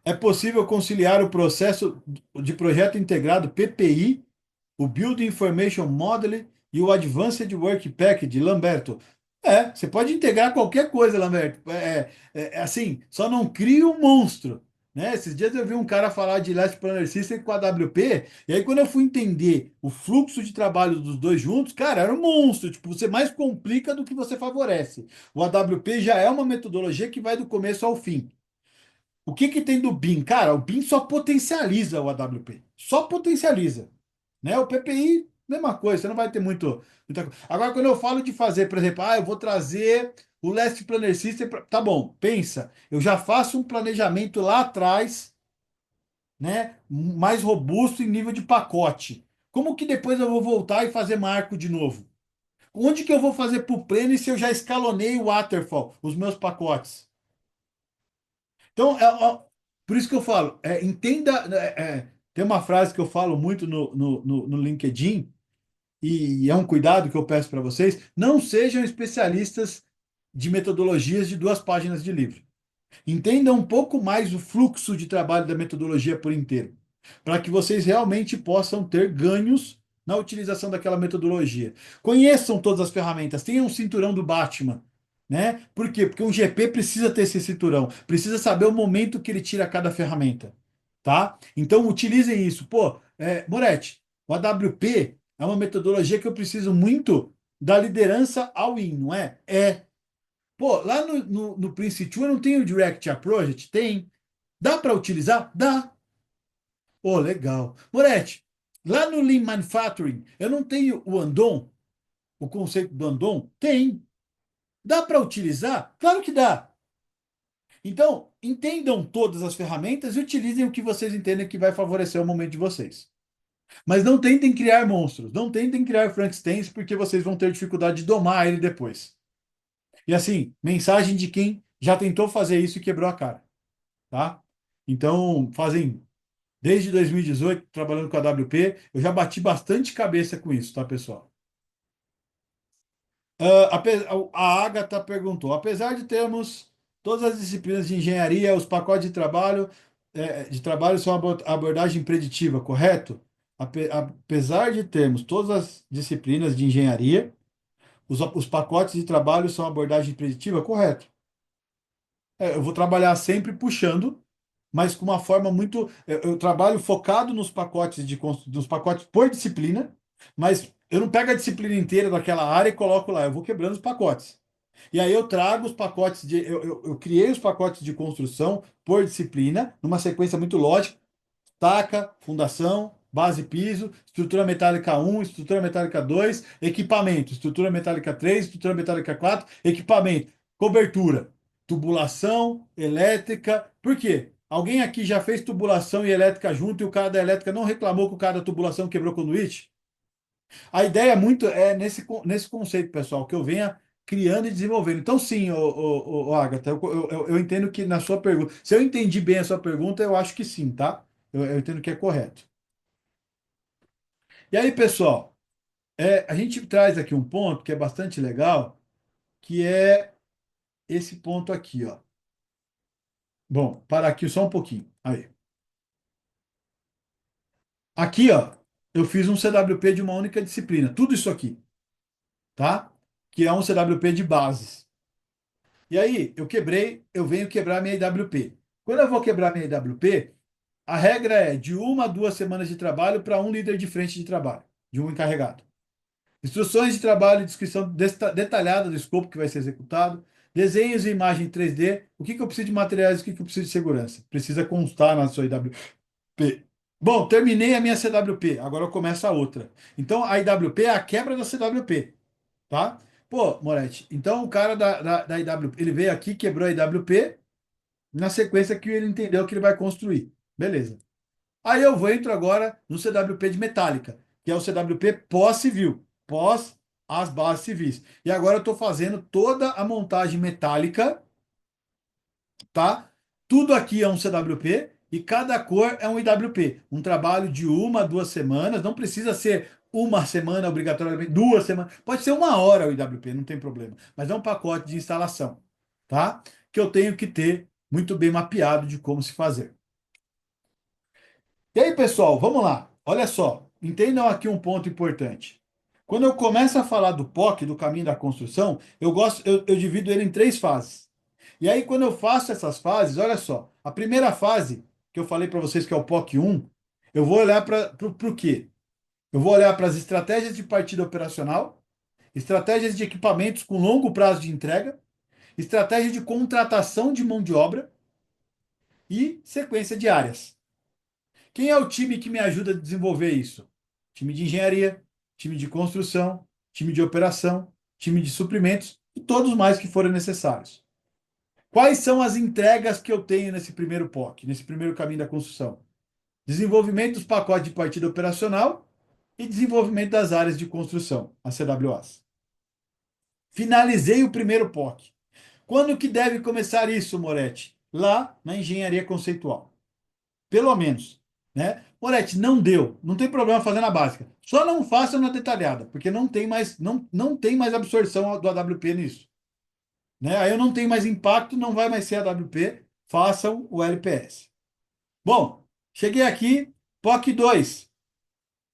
É possível conciliar o processo de projeto integrado PPI, o Building Information Modeling e o Advanced Work Package, Lamberto. Você pode integrar qualquer coisa, Lamberto. Assim, só não crie um monstro. Né? Esses dias eu vi um cara falar de Last Planner System com a WP, e aí quando eu fui entender o fluxo de trabalho dos dois juntos, cara, era um monstro. Tipo, você mais complica do que você favorece. O AWP já é uma metodologia que vai do começo ao fim. O que que tem do BIM? Cara, o BIM só potencializa o AWP. Só potencializa. Né? O PPI, mesma coisa, você não vai ter muita coisa. Agora, quando eu falo de fazer, por exemplo, eu vou trazer o Last Planner System, tá bom, pensa, eu já faço um planejamento lá atrás, né, mais robusto em nível de pacote. Como que depois eu vou voltar e fazer marco de novo? Onde que eu vou fazer para o pleno se eu já escalonei o waterfall, os meus pacotes? Então, por isso que eu falo, entenda, tem uma frase que eu falo muito no LinkedIn, e é um cuidado que eu peço para vocês, não sejam especialistas de metodologias de 2 páginas de livro. Entenda um pouco mais o fluxo de trabalho da metodologia por inteiro, para que vocês realmente possam ter ganhos na utilização daquela metodologia. Conheçam todas as ferramentas, tenham um cinturão do Batman, né? Por quê? Porque um GP precisa ter esse cinturão, precisa saber o momento que ele tira cada ferramenta, tá? Então utilizem isso. Pô, Moretti, o AWP é uma metodologia que eu preciso muito da liderança all in, não é? Pô, lá no Prince2 eu não tenho o Direct Approach? Tem. Dá para utilizar? Dá. Pô, legal. Moretti, lá no Lean Manufacturing eu não tenho o Andon, o conceito do Andon? Tem. Dá para utilizar? Claro que dá. Então, entendam todas as ferramentas e utilizem o que vocês entendem que vai favorecer o momento de vocês. Mas não tentem criar monstros, não tentem criar Frankensteins, porque vocês vão ter dificuldade de domar ele depois. E assim, mensagem de quem já tentou fazer isso e quebrou a cara, tá? Então, fazem desde 2018 trabalhando com a WP, eu já bati bastante cabeça com isso, tá, pessoal? A Agatha perguntou: apesar de termos todas as disciplinas de engenharia, os pacotes de trabalho são abordagem preditiva, correto? Apesar de termos todas as disciplinas de engenharia, os pacotes de trabalho são abordagem preditiva, correto? Eu vou trabalhar sempre puxando, mas com uma forma muito. Eu trabalho focado nos pacotes por disciplina, mas eu não pego a disciplina inteira daquela área e coloco lá, eu vou quebrando os pacotes. E aí eu trago os pacotes de. Eu criei os pacotes de construção por disciplina, numa sequência muito lógica: taca, fundação, base piso, estrutura metálica 1, estrutura metálica 2, equipamento, estrutura metálica 3, estrutura metálica 4, equipamento, cobertura, tubulação, elétrica. Por quê? Alguém aqui já fez tubulação e elétrica junto e o cara da elétrica não reclamou que o cara da tubulação quebrou conduíte? A ideia muito é nesse conceito, pessoal, que eu venha criando e desenvolvendo. Então, sim, Agatha, eu entendo que na sua pergunta, se eu entendi bem a sua pergunta, eu acho que sim, tá? Eu entendo que é correto. E aí, pessoal, a gente traz aqui um ponto que é bastante legal, que é esse ponto aqui, ó. Bom, para aqui só um pouquinho. Aí. Aqui, ó, eu fiz um CWP de uma única disciplina. Tudo isso aqui, tá? Que é um CWP de bases. E aí, eu venho quebrar minha IWP. Quando eu vou quebrar minha IWP, a regra é de 1 a 2 semanas de trabalho para um líder de frente de trabalho, de um encarregado. Instruções de trabalho e descrição detalhada do escopo que vai ser executado, desenhos e imagem 3D, o que que eu preciso de materiais, o que que eu preciso de segurança. Precisa constar na sua IWP. Bom, terminei a minha CWP, agora eu começo a outra. Então, a IWP é a quebra da CWP, tá? Pô, Moretti, então o cara da IWP, ele veio aqui, quebrou a IWP, na sequência que ele entendeu que ele vai construir. Beleza. Aí entro agora no CWP de metálica, que é o CWP pós-civil, pós as bases civis. E agora eu estou fazendo toda a montagem metálica, tá? Tudo aqui é um CWP e cada cor é um IWP. Um trabalho de 1 a 2 semanas, não precisa ser uma semana obrigatoriamente, 2 semanas, pode ser 1 hora o IWP, não tem problema. Mas é um pacote de instalação, tá? Que eu tenho que ter muito bem mapeado de como se fazer. E aí, pessoal, vamos lá. Olha só, entendam aqui um ponto importante. Quando eu começo a falar do POC, do caminho da construção, eu divido ele em 3 fases. E aí, quando eu faço essas fases, olha só, a primeira fase, que eu falei para vocês que é o POC 1, eu vou olhar para o quê? Eu vou olhar para as estratégias de partida operacional, estratégias de equipamentos com longo prazo de entrega, estratégia de contratação de mão de obra, e sequência de áreas. Quem é o time que me ajuda a desenvolver isso? Time de engenharia, time de construção, time de operação, time de suprimentos e todos mais que forem necessários. Quais são as entregas que eu tenho nesse primeiro POC, nesse primeiro caminho da construção? Desenvolvimento dos pacotes de partida operacional e desenvolvimento das áreas de construção, as CWAs. Finalizei o primeiro POC. Quando que deve começar isso, Moretti? Lá na engenharia conceitual. Pelo menos, né? Moretti, não deu, não tem problema fazer na básica. Só não faça na detalhada, porque não tem mais absorção do AWP nisso, né? Aí eu não tenho mais impacto, não vai mais ser AWP, façam o LPS. Bom, cheguei aqui, POC 2.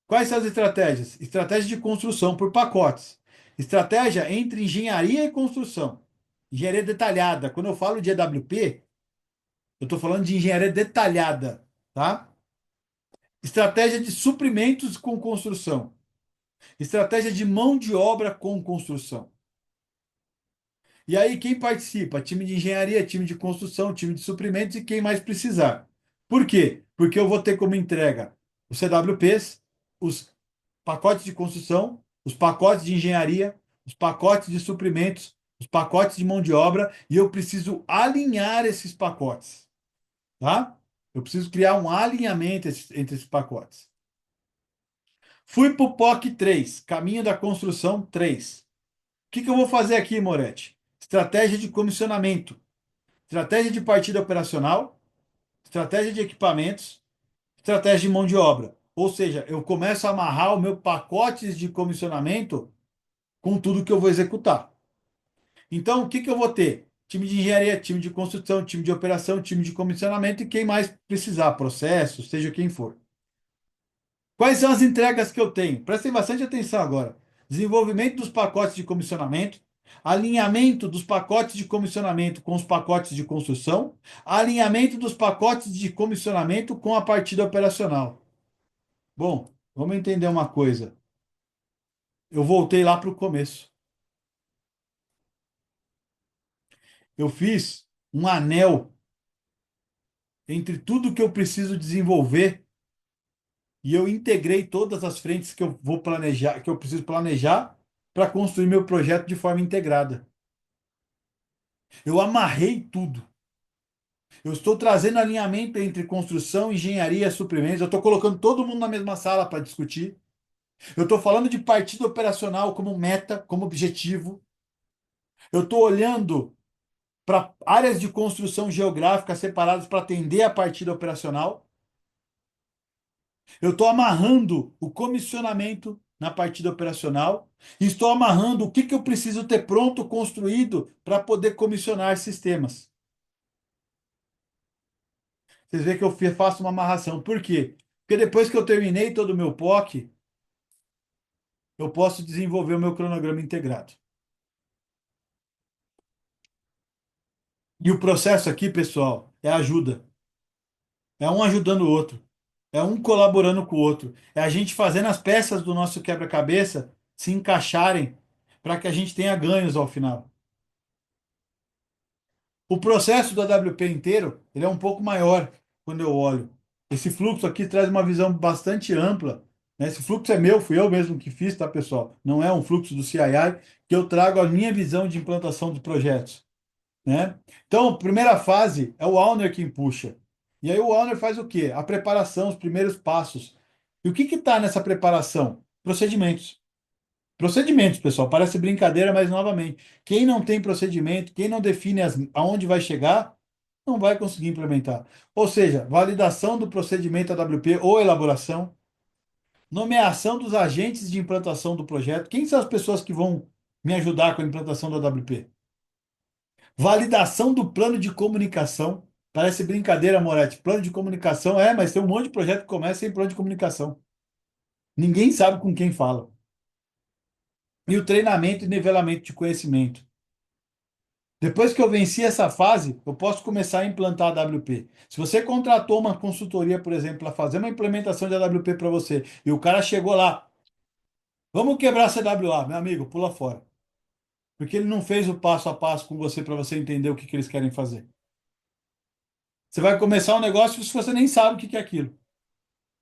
Quais são as estratégias? Estratégia de construção por pacotes. Estratégia entre engenharia e construção. Engenharia detalhada. Quando eu falo de EWP, eu estou falando de engenharia detalhada, tá? Estratégia de suprimentos com construção. Estratégia de mão de obra com construção. E aí, quem participa? Time de engenharia, time de construção, time de suprimentos e quem mais precisar. Por quê? Porque eu vou ter como entrega os CWPs, os pacotes de construção, os pacotes de engenharia, os pacotes de suprimentos, os pacotes de mão de obra, e eu preciso alinhar esses pacotes, tá? Eu preciso criar um alinhamento entre esses pacotes. Fui para o POC 3, caminho da construção 3. O que eu vou fazer aqui, Moretti? Estratégia de comissionamento, estratégia de partida operacional, estratégia de equipamentos, estratégia de mão de obra. Ou seja, eu começo a amarrar o meu pacotes de comissionamento com tudo que eu vou executar. Então, o que eu vou ter? Time de engenharia, time de construção, time de operação, time de comissionamento e quem mais precisar, processo, seja quem for. Quais são as entregas que eu tenho? Prestem bastante atenção agora. Desenvolvimento dos pacotes de comissionamento, alinhamento dos pacotes de comissionamento com os pacotes de construção, alinhamento dos pacotes de comissionamento com a partida operacional. Bom, vamos entender uma coisa. Eu voltei lá para o começo. Eu fiz um anel entre tudo que eu preciso desenvolver e eu integrei todas as frentes que eu vou planejar, que eu preciso planejar para construir meu projeto de forma integrada. Eu amarrei tudo. Eu estou trazendo alinhamento entre construção, engenharia, suprimentos. Eu estou colocando todo mundo na mesma sala para discutir. Eu estou falando de partida operacional como meta, como objetivo. Eu estou olhando para áreas de construção geográfica separadas para atender a partida operacional. Eu estou amarrando o comissionamento na partida operacional e estou amarrando o que eu preciso ter pronto, construído para poder comissionar sistemas. Vocês veem que eu faço uma amarração. Por quê? Porque depois que eu terminei todo o meu POC, eu posso desenvolver o meu cronograma integrado. E o processo aqui, pessoal, é ajuda. É um ajudando o outro. É um colaborando com o outro. É a gente fazendo as peças do nosso quebra-cabeça se encaixarem para que a gente tenha ganhos ao final. O processo do AWP inteiro, ele é um pouco maior quando eu olho. Esse fluxo aqui traz uma visão bastante ampla, né? Esse fluxo é meu, fui eu mesmo que fiz, tá, pessoal? Não é um fluxo do CII, que eu trago a minha visão de implantação de projetos, né? Então, a primeira fase é o owner quem puxa. E aí o owner faz o quê? A preparação, os primeiros passos. E o que está nessa preparação? Procedimentos. Procedimentos, pessoal, parece brincadeira, mas novamente, quem não tem procedimento, quem não define aonde vai chegar, não vai conseguir implementar. Ou seja, validação do procedimento AWP ou elaboração, nomeação dos agentes de implantação do projeto. Quem são as pessoas que vão me ajudar com a implantação do AWP? Validação do plano de comunicação. Parece brincadeira, Moretti. Plano de comunicação mas tem um monte de projeto que começa sem plano de comunicação. Ninguém sabe com quem fala. E o treinamento e nivelamento de conhecimento. Depois que eu venci essa fase, eu posso começar a implantar a AWP. Se você contratou uma consultoria, por exemplo, para fazer uma implementação de AWP para você, e o cara chegou lá, vamos quebrar a CWA, meu amigo, pula fora. Porque ele não fez o passo a passo com você para você entender o que eles querem fazer. Você vai começar um negócio se você nem sabe o que que é aquilo.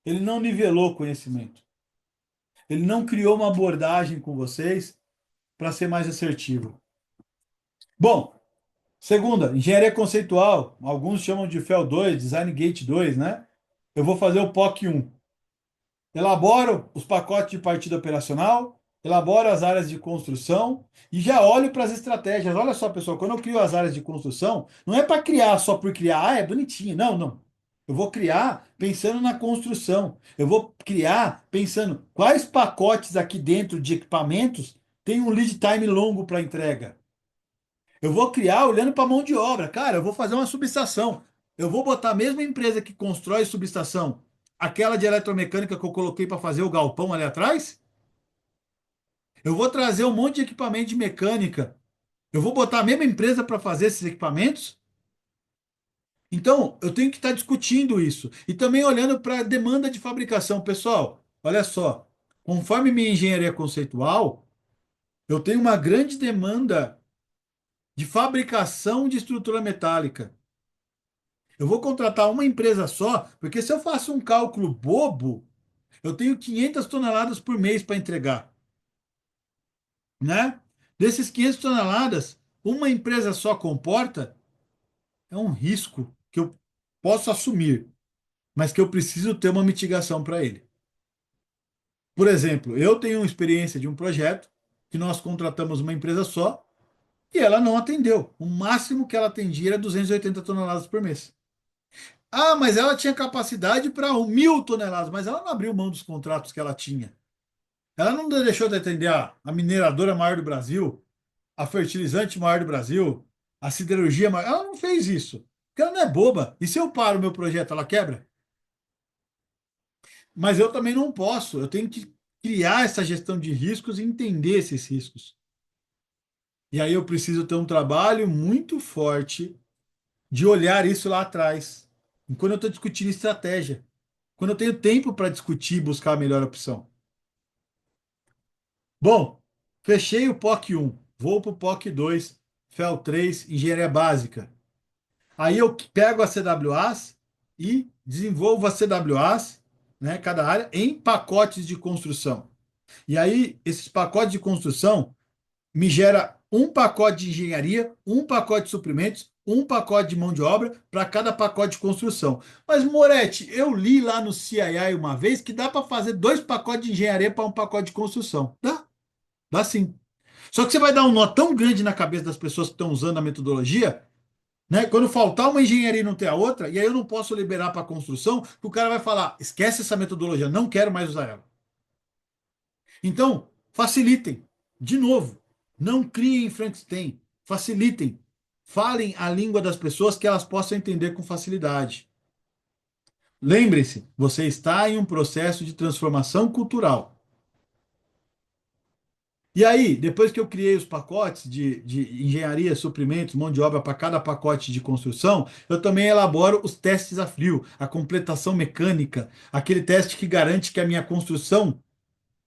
Ele não nivelou conhecimento. Ele não criou uma abordagem com vocês para ser mais assertivo. Bom, segunda, engenharia conceitual. Alguns chamam de FEL 2, Design Gate 2, né? Eu vou fazer o POC 1. Elaboro os pacotes de partida operacional, elaboro as áreas de construção e já olho para as estratégias. Olha só, pessoal, quando eu crio as áreas de construção, não é para criar só por criar, é bonitinho. Não, não. Eu vou criar pensando na construção. Eu vou criar pensando quais pacotes aqui dentro de equipamentos têm um lead time longo para entrega. Eu vou criar olhando para a mão de obra. Cara, eu vou fazer uma subestação. Eu vou botar a mesma empresa que constrói subestação, aquela de eletromecânica que eu coloquei para fazer o galpão ali atrás. Eu vou trazer um monte de equipamento de mecânica. Eu vou botar a mesma empresa para fazer esses equipamentos. Então, eu tenho que estar discutindo isso. E também olhando para a demanda de fabricação. Pessoal, olha só. Conforme minha engenharia conceitual, eu tenho uma grande demanda de fabricação de estrutura metálica. Eu vou contratar uma empresa só, porque se eu faço um cálculo bobo, eu tenho 500 toneladas por mês para entregar, né? Desses 500 toneladas, uma empresa só comporta, é um risco que eu posso assumir, mas que eu preciso ter uma mitigação para ele. Por exemplo, eu tenho experiência de um projeto que nós contratamos uma empresa só e ela não atendeu. O máximo que ela atendia era 280 toneladas por mês. Ah, mas ela tinha capacidade para 1.000 toneladas, mas ela não abriu mão dos contratos que ela tinha. Ela não deixou de atender a mineradora maior do Brasil, a fertilizante maior do Brasil, a siderurgia maior. Ela não fez isso. Porque ela não é boba. E se eu paro o meu projeto, ela quebra? Mas eu também não posso. Eu tenho que criar essa gestão de riscos e entender esses riscos. E aí eu preciso ter um trabalho muito forte de olhar isso lá atrás. Quando eu estou discutindo estratégia. Quando eu tenho tempo para discutir e buscar a melhor opção. Bom, fechei o POC 1, vou para o POC 2, FEL 3, Engenharia Básica. Aí eu pego as CWAs e desenvolvo as CWAs, né, cada área, em pacotes de construção. E aí, esses pacotes de construção me gera um pacote de engenharia, um pacote de suprimentos, um pacote de mão de obra para cada pacote de construção. Mas, Moretti, eu li lá no CII uma vez que dá para fazer 2 pacotes de engenharia para um pacote de construção. Dá sim. Só que você vai dar um nó tão grande na cabeça das pessoas que estão usando a metodologia, né? Quando faltar uma engenharia e não ter a outra, e aí eu não posso liberar para a construção, que o cara vai falar: esquece essa metodologia, não quero mais usar ela. Então, facilitem. De novo, não criem Frankenstein. Facilitem. Falem a língua das pessoas que elas possam entender com facilidade. Lembre-se, você está em um processo de transformação cultural. E aí, depois que eu criei os pacotes de engenharia, suprimentos, mão de obra para cada pacote de construção, eu também elaboro os testes a frio, a completação mecânica, aquele teste que garante que a minha construção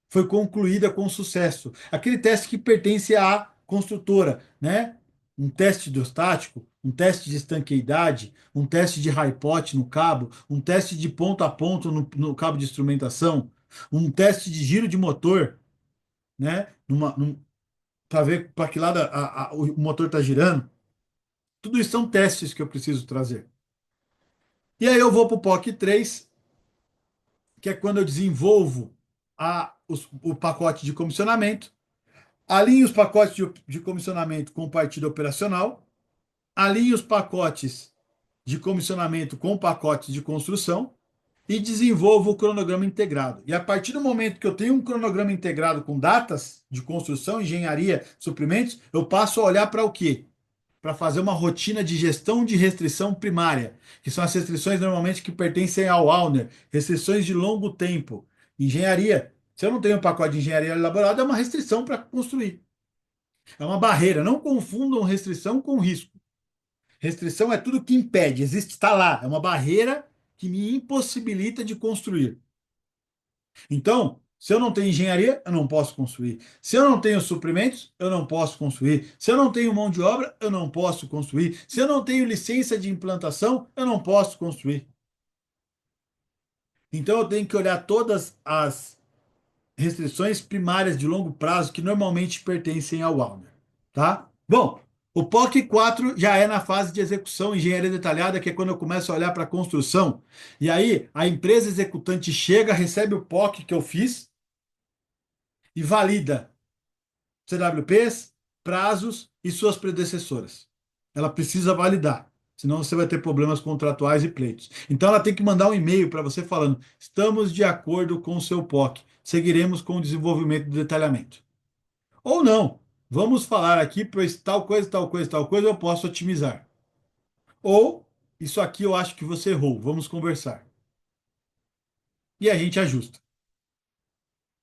foi concluída com sucesso, aquele teste que pertence à construtora, né? Um teste hidrostático, um teste de estanqueidade, um teste de high pot no cabo, um teste de ponta a ponta no cabo de instrumentação, um teste de giro de motor, né? Para ver para que lado o motor está girando. Tudo isso são testes que eu preciso trazer. E aí eu vou para o POC 3, que é quando eu desenvolvo o pacote de comissionamento, alinho os pacotes de comissionamento com partida operacional, alinho os pacotes de comissionamento com pacotes de construção e desenvolvo o cronograma integrado. E a partir do momento que eu tenho um cronograma integrado com datas de construção, engenharia, suprimentos, eu passo a olhar para o quê? Para fazer uma rotina de gestão de restrição primária, que são as restrições normalmente que pertencem ao Auner, restrições de longo tempo. Engenharia, se eu não tenho um pacote de engenharia elaborado, é uma restrição para construir. É uma barreira. Não confundam restrição com risco. Restrição é tudo que impede, existe, está lá. É uma barreira que me impossibilita de construir. Então, Se eu não tenho engenharia, eu não posso construir. Se eu não tenho suprimentos, eu não posso construir. Se eu não tenho mão de obra, eu não posso construir. Se eu não tenho licença de implantação, eu não posso construir. Então eu tenho que olhar todas as restrições primárias de longo prazo que normalmente pertencem ao Alder, tá? Bom, o POC 4 já é na fase de execução, engenharia detalhada, que é quando eu começo a olhar para a construção. E aí a empresa executante chega, recebe o POC que eu fiz e valida CWPs, prazos e suas predecessoras. Ela precisa validar, senão você vai ter problemas contratuais e pleitos. Então ela tem que mandar um e-mail para você falando: estamos de acordo com o seu POC, seguiremos com o desenvolvimento do detalhamento. Ou não, vamos falar aqui, pois tal coisa, tal coisa, tal coisa eu posso otimizar. Ou isso aqui eu acho que você errou, vamos conversar. E a gente ajusta.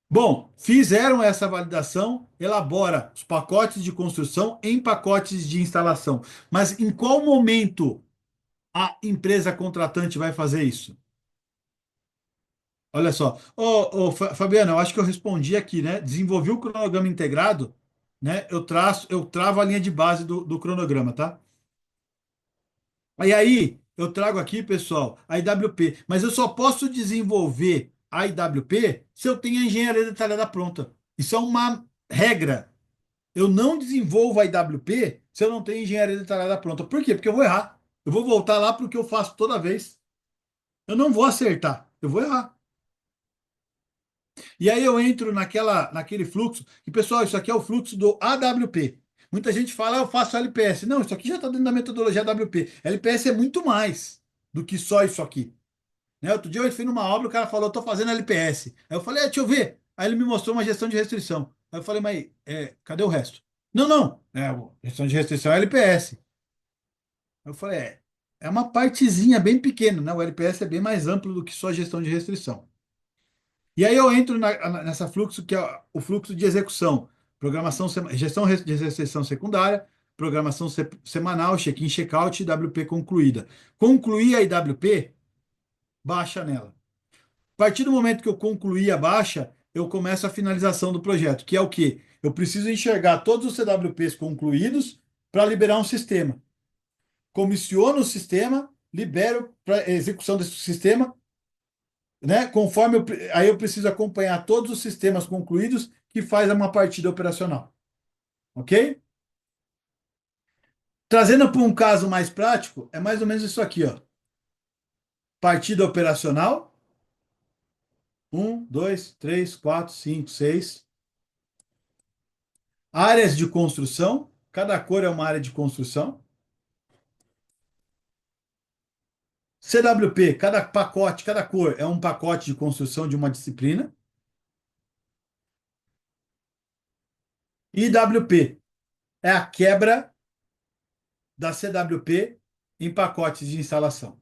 Bom, fizeram essa validação, elabora os pacotes de construção em pacotes de instalação. Mas em qual momento a empresa contratante vai fazer isso? Olha só. Fabiano, eu acho que eu respondi aqui, né? Desenvolvi o cronograma integrado, né? Eu travo a linha de base do cronograma, tá? E aí, eu trago aqui, pessoal, a IWP. Mas eu só posso desenvolver a IWP se eu tenho a engenharia detalhada pronta. Isso é uma regra. Eu não desenvolvo a IWP se eu não tenho engenharia detalhada pronta. Por quê? Porque eu vou errar. Eu vou voltar lá para o que eu faço toda vez. Eu não vou acertar. Eu vou errar. E aí eu entro naquele fluxo. E, pessoal, isso aqui é o fluxo do AWP. Muita gente fala, eu faço LPS. Não, isso aqui já está dentro da metodologia AWP. LPS é muito mais do que só isso aqui. Né? Outro dia eu fui numa obra, o cara falou, estou fazendo LPS. Aí eu falei, deixa eu ver. Aí ele me mostrou uma gestão de restrição. Aí eu falei, mas cadê o resto? Não, não. Gestão de restrição é LPS. Eu falei, é uma partezinha bem pequena, né? O LPS é bem mais amplo do que só gestão de restrição. E aí eu entro nessa fluxo que é o fluxo de execução, programação, gestão de restrição secundária, programação semanal, check-in, check-out, IWP concluída. Concluir a IWP, baixa nela. A partir do momento que eu concluir a baixa, eu começo a finalização do projeto, que é o quê? Eu preciso enxergar todos os CWPs concluídos para liberar um sistema. Comissiono o sistema, libero para execução desse sistema, né? Conforme aí eu preciso acompanhar todos os sistemas concluídos que faz uma partida operacional, ok? Trazendo para um caso mais prático, é mais ou menos isso aqui, ó. Partida operacional, um, dois, três, quatro, cinco, seis. Áreas de construção, cada cor é uma área de construção. CWP, cada pacote, cada cor é um pacote de construção de uma disciplina. IWP é a quebra da CWP em pacotes de instalação.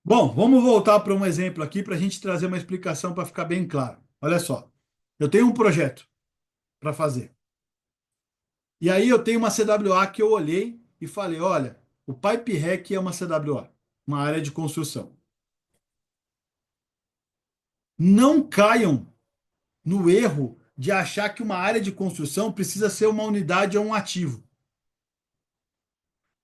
Bom, vamos voltar para um exemplo aqui para a gente trazer uma explicação para ficar bem claro. Olha só, eu tenho um projeto para fazer. E aí eu tenho uma CWA que eu olhei e falei, olha, o Pipe Rack é uma CWA, uma área de construção. Não caiam no erro de achar que uma área de construção precisa ser uma unidade ou um ativo.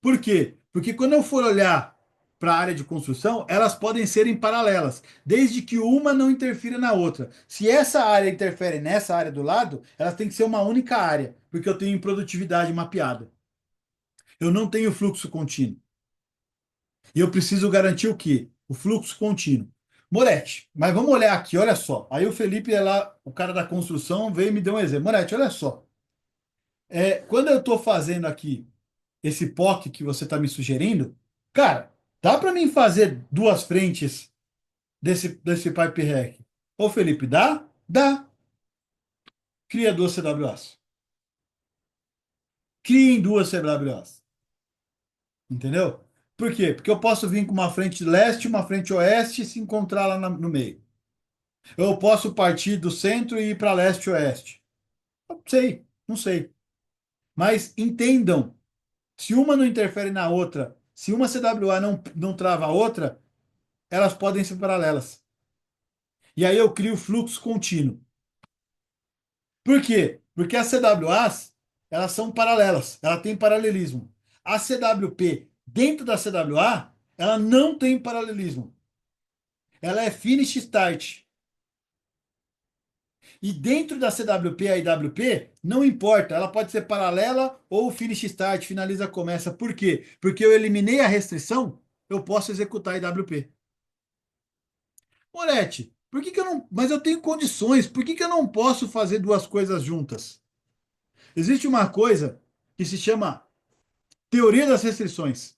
Por quê? Porque quando eu for olhar para a área de construção, elas podem ser em paralelas, desde que uma não interfira na outra. Se essa área interfere nessa área do lado, elas têm que ser uma única área, porque eu tenho produtividade mapeada. Eu não tenho fluxo contínuo. E eu preciso garantir o quê? O fluxo contínuo. Moretti, mas vamos olhar aqui, olha só. Aí o Felipe, lá, o cara da construção, veio e me deu um exemplo. Moretti, olha só. Quando eu estou fazendo aqui esse POC que você está me sugerindo, cara, dá para mim fazer duas frentes desse pipe rack? Ô, Felipe, dá? Dá. Cria duas CWAs. Criem duas CWAs. Entendeu? Por quê? Porque eu posso vir com uma frente leste e uma frente oeste e se encontrar lá no meio. Eu posso partir do centro e ir para leste e oeste. Não sei, não sei. Mas entendam, se uma não interfere na outra, se uma CWA não trava a outra, elas podem ser paralelas. E aí eu crio fluxo contínuo. Por quê? Porque as CWAs, elas são paralelas, ela tem paralelismo. A CWP dentro da CWA, ela não tem paralelismo. Ela é finish start. E dentro da CWP, a IWP, não importa, ela pode ser paralela ou finish start, finaliza, começa. Por quê? Porque eu eliminei a restrição, eu posso executar a IWP. Moretti, por que que eu não. Mas eu tenho condições, por que que eu não posso fazer duas coisas juntas? Existe uma coisa que se chama teoria das restrições.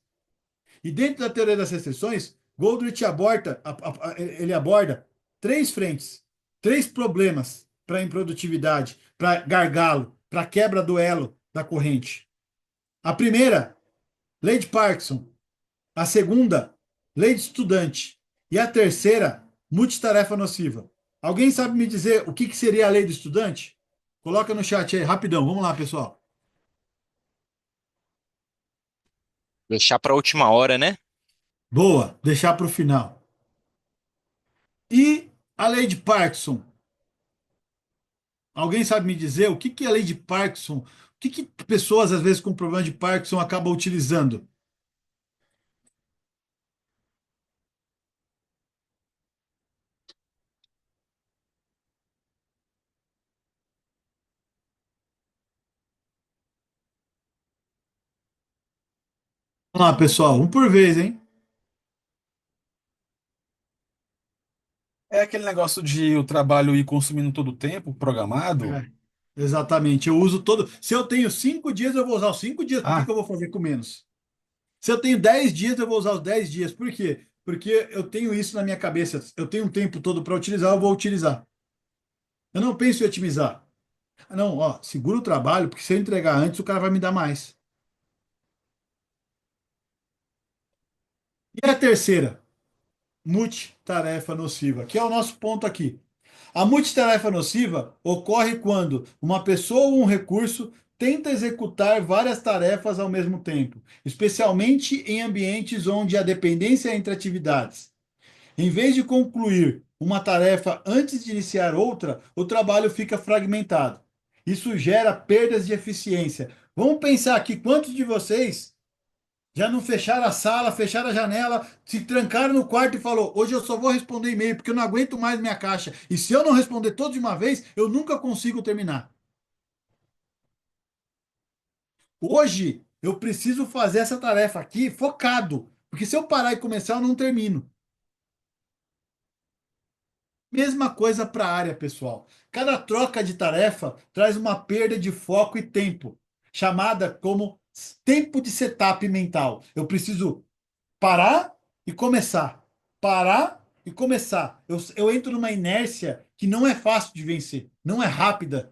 E dentro da teoria das restrições, Goldrich ele aborda três frentes, três problemas para improdutividade, para gargalo, para quebra do elo da corrente. A primeira, lei de Parkinson. A segunda, lei de estudante. E a terceira, multitarefa nociva. Alguém sabe me dizer o que que seria a lei do estudante? Coloca no chat aí, rapidão. Vamos lá, pessoal. Deixar para a última hora, né? Boa, deixar para o final. E a lei de Parkinson? Alguém sabe me dizer o que que é a lei de Parkinson? O que que pessoas, às vezes, com problema de Parkinson acabam utilizando? Vamos lá, pessoal, um por vez, hein? É aquele negócio de o trabalho ir consumindo todo o tempo, programado. É, exatamente. Eu uso todo. Se eu tenho 5 dias, eu vou usar os 5 dias. Por que que Ah, eu vou fazer com menos? Se eu tenho 10 dias, eu vou usar os 10 dias. Por quê? Porque eu tenho isso na minha cabeça. Eu tenho um tempo todo para utilizar, eu vou utilizar. Eu não penso em otimizar. Ah, não, ó, segura o trabalho, porque se eu entregar antes, o cara vai me dar mais. E a terceira? Multitarefa nociva, que é o nosso ponto aqui. A multitarefa nociva ocorre quando uma pessoa ou um recurso tenta executar várias tarefas ao mesmo tempo, especialmente em ambientes onde há dependência entre atividades. Em vez de concluir uma tarefa antes de iniciar outra, o trabalho fica fragmentado. Isso gera perdas de eficiência. Vamos pensar aqui quantos de vocês já não fecharam a sala, fecharam a janela, se trancaram no quarto e falou: hoje eu só vou responder e-mail porque eu não aguento mais minha caixa. E se eu não responder todos de uma vez, eu nunca consigo terminar. Hoje eu preciso fazer essa tarefa aqui focado, porque se eu parar e começar, eu não termino. Mesma coisa para a área, pessoal. Cada troca de tarefa traz uma perda de foco e tempo, chamada como tempo de setup mental. Eu preciso parar e começar. Parar e começar. Eu entro numa inércia que não é fácil de vencer, não é rápida,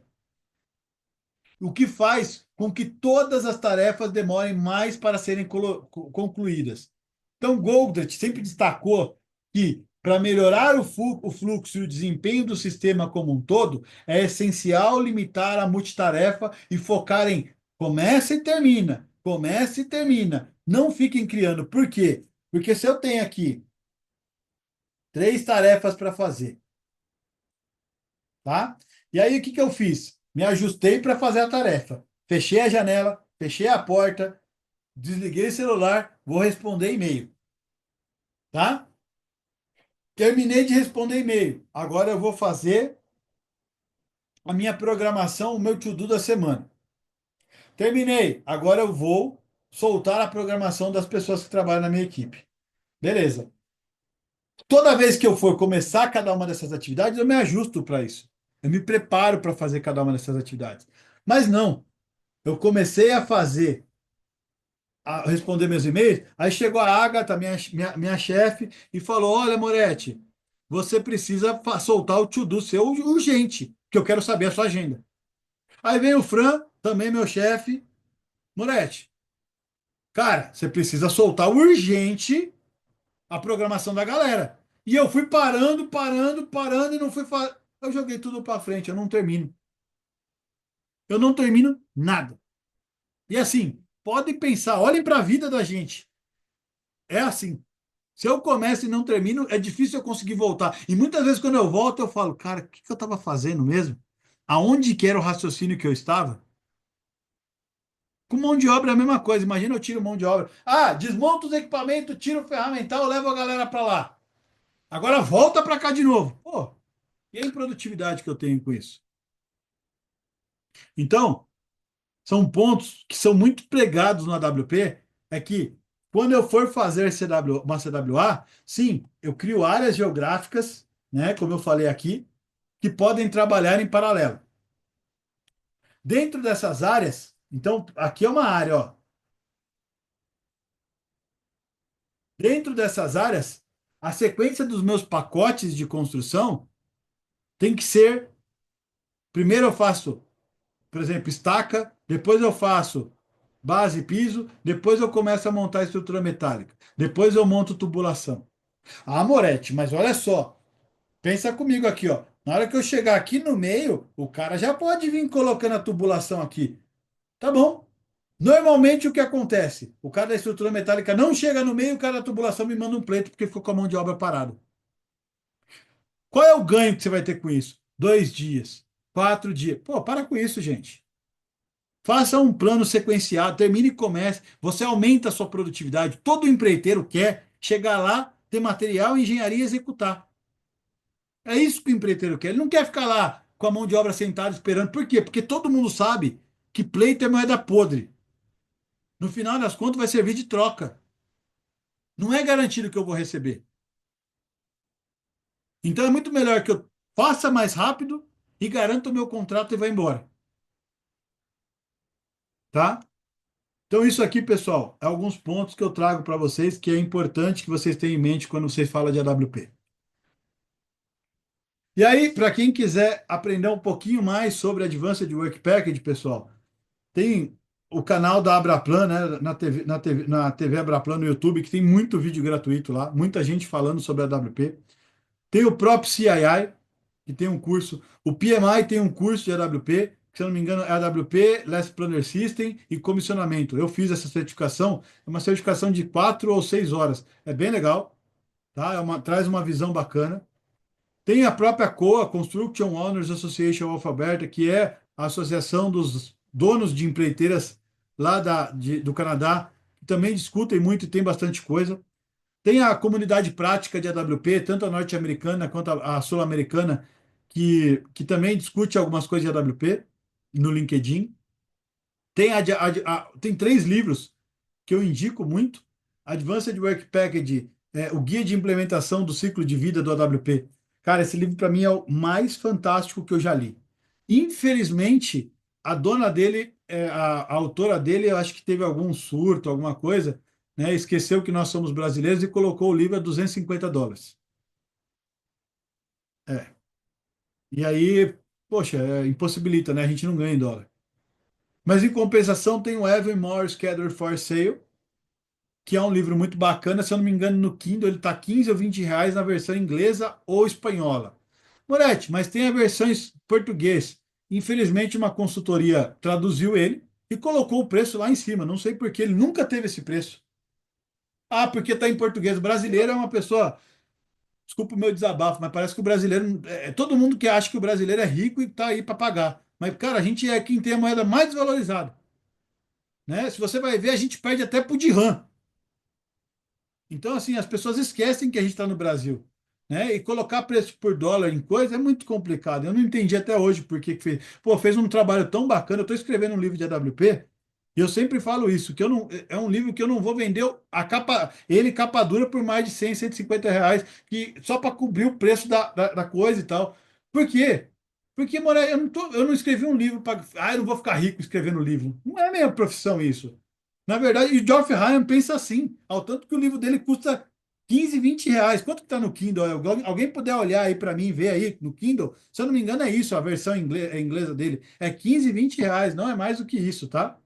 o que faz com que todas as tarefas demorem mais para serem concluídas. Então, Goldratt sempre destacou que, para melhorar o fluxo e o desempenho do sistema como um todo, é essencial limitar a multitarefa e focar em começa e termina. Não fiquem criando. Por quê? Porque se eu tenho aqui 3 tarefas para fazer, tá? E aí o que que eu fiz? Me ajustei para fazer a tarefa. Fechei a janela, fechei a porta, desliguei o celular, vou responder e-mail, tá? Terminei de responder e-mail. Agora eu vou fazer a minha programação, o meu to-do da semana. Terminei. Agora eu vou soltar a programação das pessoas que trabalham na minha equipe. Beleza. Toda vez que eu for começar cada uma dessas atividades, eu me ajusto para isso. Eu me preparo para fazer cada uma dessas atividades. Mas não, eu comecei a fazer, a responder meus e-mails, aí chegou a Agatha, minha chefe, e falou: Olha, Moretti, você precisa soltar o to-do seu urgente, que eu quero saber a sua agenda. Aí vem o Fran, também meu chefe: Moretti, cara, você precisa soltar urgente a programação da galera. E eu fui parando, parando, parando e não fui. Eu joguei tudo para frente, eu não termino. Eu não termino nada. E assim, podem pensar, olhem para a vida da gente. É assim. Se eu começo e não termino, é difícil eu conseguir voltar. E muitas vezes, quando eu volto, eu falo, cara, o que que eu estava fazendo mesmo? Aonde que era o raciocínio que eu estava? Com mão de obra é a mesma coisa. Imagina eu tiro mão de obra. Ah, desmonto os equipamentos, tiro o ferramental, levo a galera para lá. Agora volta para cá de novo. Pô, e a improdutividade que eu tenho com isso? Então, são pontos que são muito pregados no AWP, é que quando eu for fazer uma CWA, sim, eu crio áreas geográficas, né, como eu falei aqui, que podem trabalhar em paralelo. Dentro dessas áreas, então, aqui é uma área, ó. Dentro dessas áreas, a sequência dos meus pacotes de construção tem que ser, primeiro eu faço, por exemplo, estaca, depois eu faço base e piso, depois eu começo a montar a estrutura metálica, depois eu monto tubulação. Ah, Moretti, mas olha só, pensa comigo aqui, ó. Na hora que eu chegar aqui no meio, o cara já pode vir colocando a tubulação aqui. Tá bom. Normalmente o que acontece? O cara da estrutura metálica não chega no meio, o cara da tubulação me manda um pleito porque ficou com a mão de obra parada. Qual é o ganho que você vai ter com isso? 2 dias, 4 dias. Pô, para com isso, gente. Faça um plano sequenciado, termine e comece. Você aumenta a sua produtividade. Todo empreiteiro quer chegar lá, ter material, engenharia e executar. É isso que o empreiteiro quer. Ele não quer ficar lá com a mão de obra sentada esperando. Por quê? Porque todo mundo sabe que pleito é moeda podre. No final das contas, vai servir de troca. Não é garantido que eu vou receber. Então é muito melhor que eu faça mais rápido e garanta o meu contrato e vá embora. Tá? Então, isso aqui, pessoal, é alguns pontos que eu trago para vocês que é importante que vocês tenham em mente quando vocês falam de AWP. E aí, para quem quiser aprender um pouquinho mais sobre Advanced Work Package, pessoal, tem o canal da Abraplan, né, na TV Abraplan no YouTube, que tem muito vídeo gratuito lá, muita gente falando sobre a AWP. Tem o próprio CII, que tem um curso. O PMI tem um curso de AWP, que, se eu não me engano, é AWP, Last Planner System e comissionamento. Eu fiz essa certificação, é uma certificação de 4 ou 6 horas. É bem legal, tá? Traz uma visão bacana. Tem a própria COA, Construction Owners Association of Alberta, que é a associação dos donos de empreiteiras lá do Canadá, que também discutem muito e tem bastante coisa. Tem a comunidade prática de AWP, tanto a norte-americana quanto a sul-americana, que também discute algumas coisas de AWP no LinkedIn. Tem 3 livros que eu indico muito. Advanced Work Package, o guia de implementação do ciclo de vida do AWP. Cara, esse livro para mim é o mais fantástico que eu já li. Infelizmente, a dona dele, a autora dele, eu acho que teve algum surto, alguma coisa, né? Esqueceu que nós somos brasileiros e colocou o livro a US$ 250. É. E aí, poxa, impossibilita, né? A gente não ganha em dólar. Mas em compensação tem o Evan Moore Scheduled for Sale, que é um livro muito bacana. Se eu não me engano, no Kindle ele está 15 ou R$ 20 na versão inglesa ou espanhola. Moretti, mas tem a versão em português. Infelizmente, uma consultoria traduziu ele e colocou o preço lá em cima. Não sei por que ele nunca teve esse preço. Ah, porque está em português. O brasileiro é uma pessoa. Desculpa o meu desabafo, mas parece que o brasileiro. Todo mundo que acha que o brasileiro é rico e está aí para pagar. Mas, cara, a gente é quem tem a moeda mais desvalorizada. Né? Se você vai ver, a gente perde até para o dirham. Então, assim, as pessoas esquecem que a gente está no Brasil, né? E colocar preço por dólar em coisa é muito complicado. Eu não entendi até hoje por que fez. Pô, fez um trabalho tão bacana. Eu estou escrevendo um livro de AWP e eu sempre falo isso, que eu não, é um livro que eu não vou vender a capa, ele capa dura por mais de 100, R$ 150, só para cobrir o preço da coisa e tal. Por quê? Porque, Moreira, eu não escrevi um livro para. Ah, eu não vou ficar rico escrevendo livro. Não é minha profissão isso. Na verdade, e o Geoff Ryan pensa assim, ao tanto que o livro dele custa 15, R$ 20. Quanto que está no Kindle? Alguém puder olhar aí para mim, ver aí no Kindle? Se eu não me engano, é isso, a versão inglesa dele. É 15, R$ 20, não é mais do que isso, tá?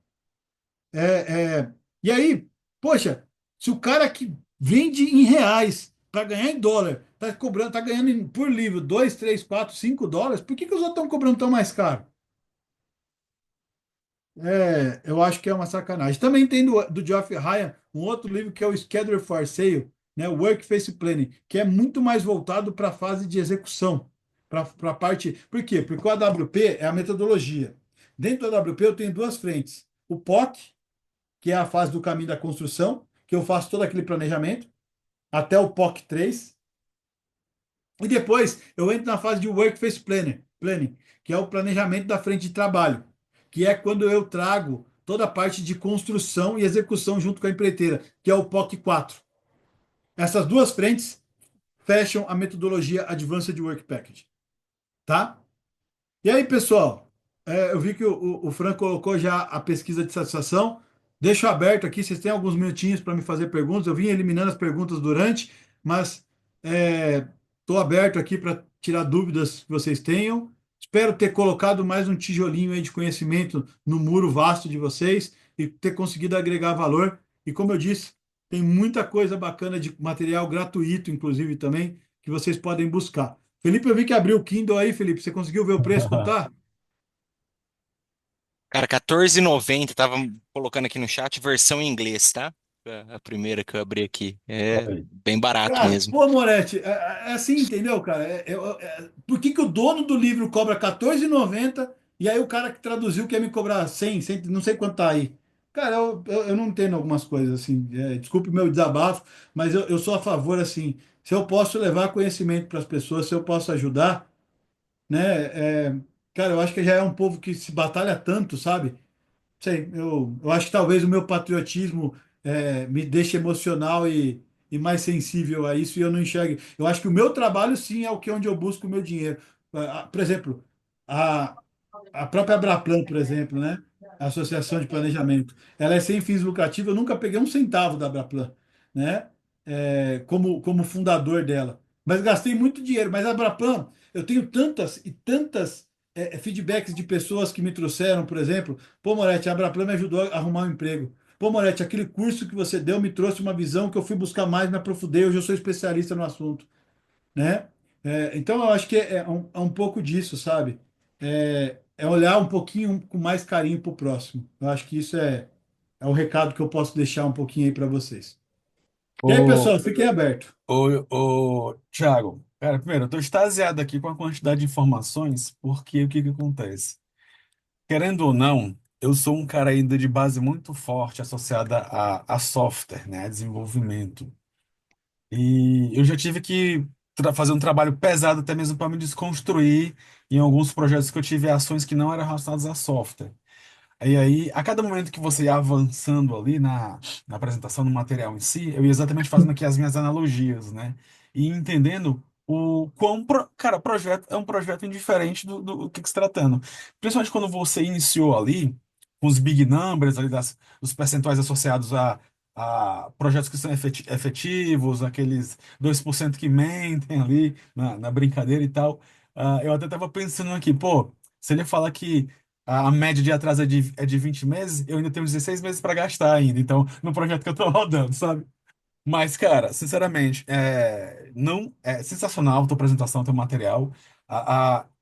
E aí, poxa, se o cara que vende em reais para ganhar em dólar, tá cobrando, tá ganhando por livro 2, 3, 4, US$ 5, por que que os outros estão cobrando tão mais caro? Eu acho que é uma sacanagem. Também tem do Geoff Ryan um outro livro que é o Schedule for Sale, né? O Work Face Planning, que é muito mais voltado para a fase de execução, para a parte. Por quê? Porque o AWP é a metodologia. Dentro do AWP eu tenho duas frentes. O POC, que é a fase do caminho da construção, que eu faço todo aquele planejamento, até o POC 3. E depois eu entro na fase de Workplace Planning, que é o planejamento da frente de trabalho, que é quando eu trago toda a parte de construção e execução junto com a empreiteira, que é o POC 4. Essas duas frentes fecham a metodologia Advanced Work Package, tá? E aí, pessoal, eu vi que o Fran colocou já a pesquisa de satisfação. Deixo aberto aqui, vocês têm alguns minutinhos para me fazer perguntas. Eu vim eliminando as perguntas durante, mas estou aberto aqui para tirar dúvidas que vocês tenham. Espero ter colocado mais um tijolinho aí de conhecimento no muro vasto de vocês e ter conseguido agregar valor. E como eu disse, tem muita coisa bacana de material gratuito, inclusive também, que vocês podem buscar. Felipe, eu vi que abriu o Kindle aí, Felipe. Você conseguiu ver o preço como tá? Cara, 14,90, tava colocando aqui no chat, versão em inglês, tá? A primeira que eu abri aqui. É Olha aí. bem barato Cara, mesmo. pô, Moretti, é assim, entendeu, cara? Por que que o dono do livro cobra 14,90 e aí o cara que traduziu quer me cobrar 100, não sei quanto tá aí? Cara, eu não entendo algumas coisas, assim. Desculpe o meu desabafo, mas eu sou a favor, assim, se eu posso levar conhecimento para as pessoas, se eu posso ajudar, né? Cara, eu acho que já é um povo que se batalha tanto, sabe? Sei, eu acho que talvez o meu patriotismo me deixe emocional e mais sensível a isso e eu não enxergue. Eu acho que o meu trabalho, sim, é o que onde eu busco o meu dinheiro. Por exemplo, a, a própria Abraplan, por exemplo, né? A Associação de Planejamento, ela é sem fins lucrativos, eu nunca peguei um centavo da Abraplan, né? Como fundador dela. Mas gastei muito dinheiro. Mas a Abraplan, eu tenho tantas e tantas feedbacks de pessoas que me trouxeram, por exemplo, pô, Moretti, a Abraplan me ajudou a arrumar um emprego. Pô, Moretti, aquele curso que você deu me trouxe uma visão que eu fui buscar mais, me aprofundei, hoje eu sou especialista no assunto, né? Então, eu acho que é um pouco disso, sabe? É olhar um pouquinho com mais carinho para o próximo. Eu acho que isso é o recado que eu posso deixar um pouquinho aí para vocês. E aí, Ô, pessoal, fiquem abertos. Thiago, cara, primeiro, eu estou extasiado aqui com a quantidade de informações, porque o que que acontece? Querendo ou não, eu sou um cara ainda de base muito forte associada a software, né, a desenvolvimento. E eu já tive que fazer um trabalho pesado até mesmo para me desconstruir em alguns projetos que eu tive ações que não eram relacionadas a software. E aí, a cada momento que você ia avançando ali na apresentação do material em si, eu ia exatamente fazendo aqui as minhas analogias, né? E entendendo o quão, cara, projeto é um projeto indiferente do que se tratando. Principalmente quando você iniciou ali, com os big numbers ali dos percentuais associados a projetos que são efetivos, aqueles 2% que mentem ali na brincadeira e tal. Eu até estava pensando aqui, pô, se ele fala que a média de atraso é de 20 meses, eu ainda tenho 16 meses para gastar ainda, então, no projeto que eu tô rodando, sabe? Mas, cara, sinceramente, não é sensacional a tua apresentação, teu material.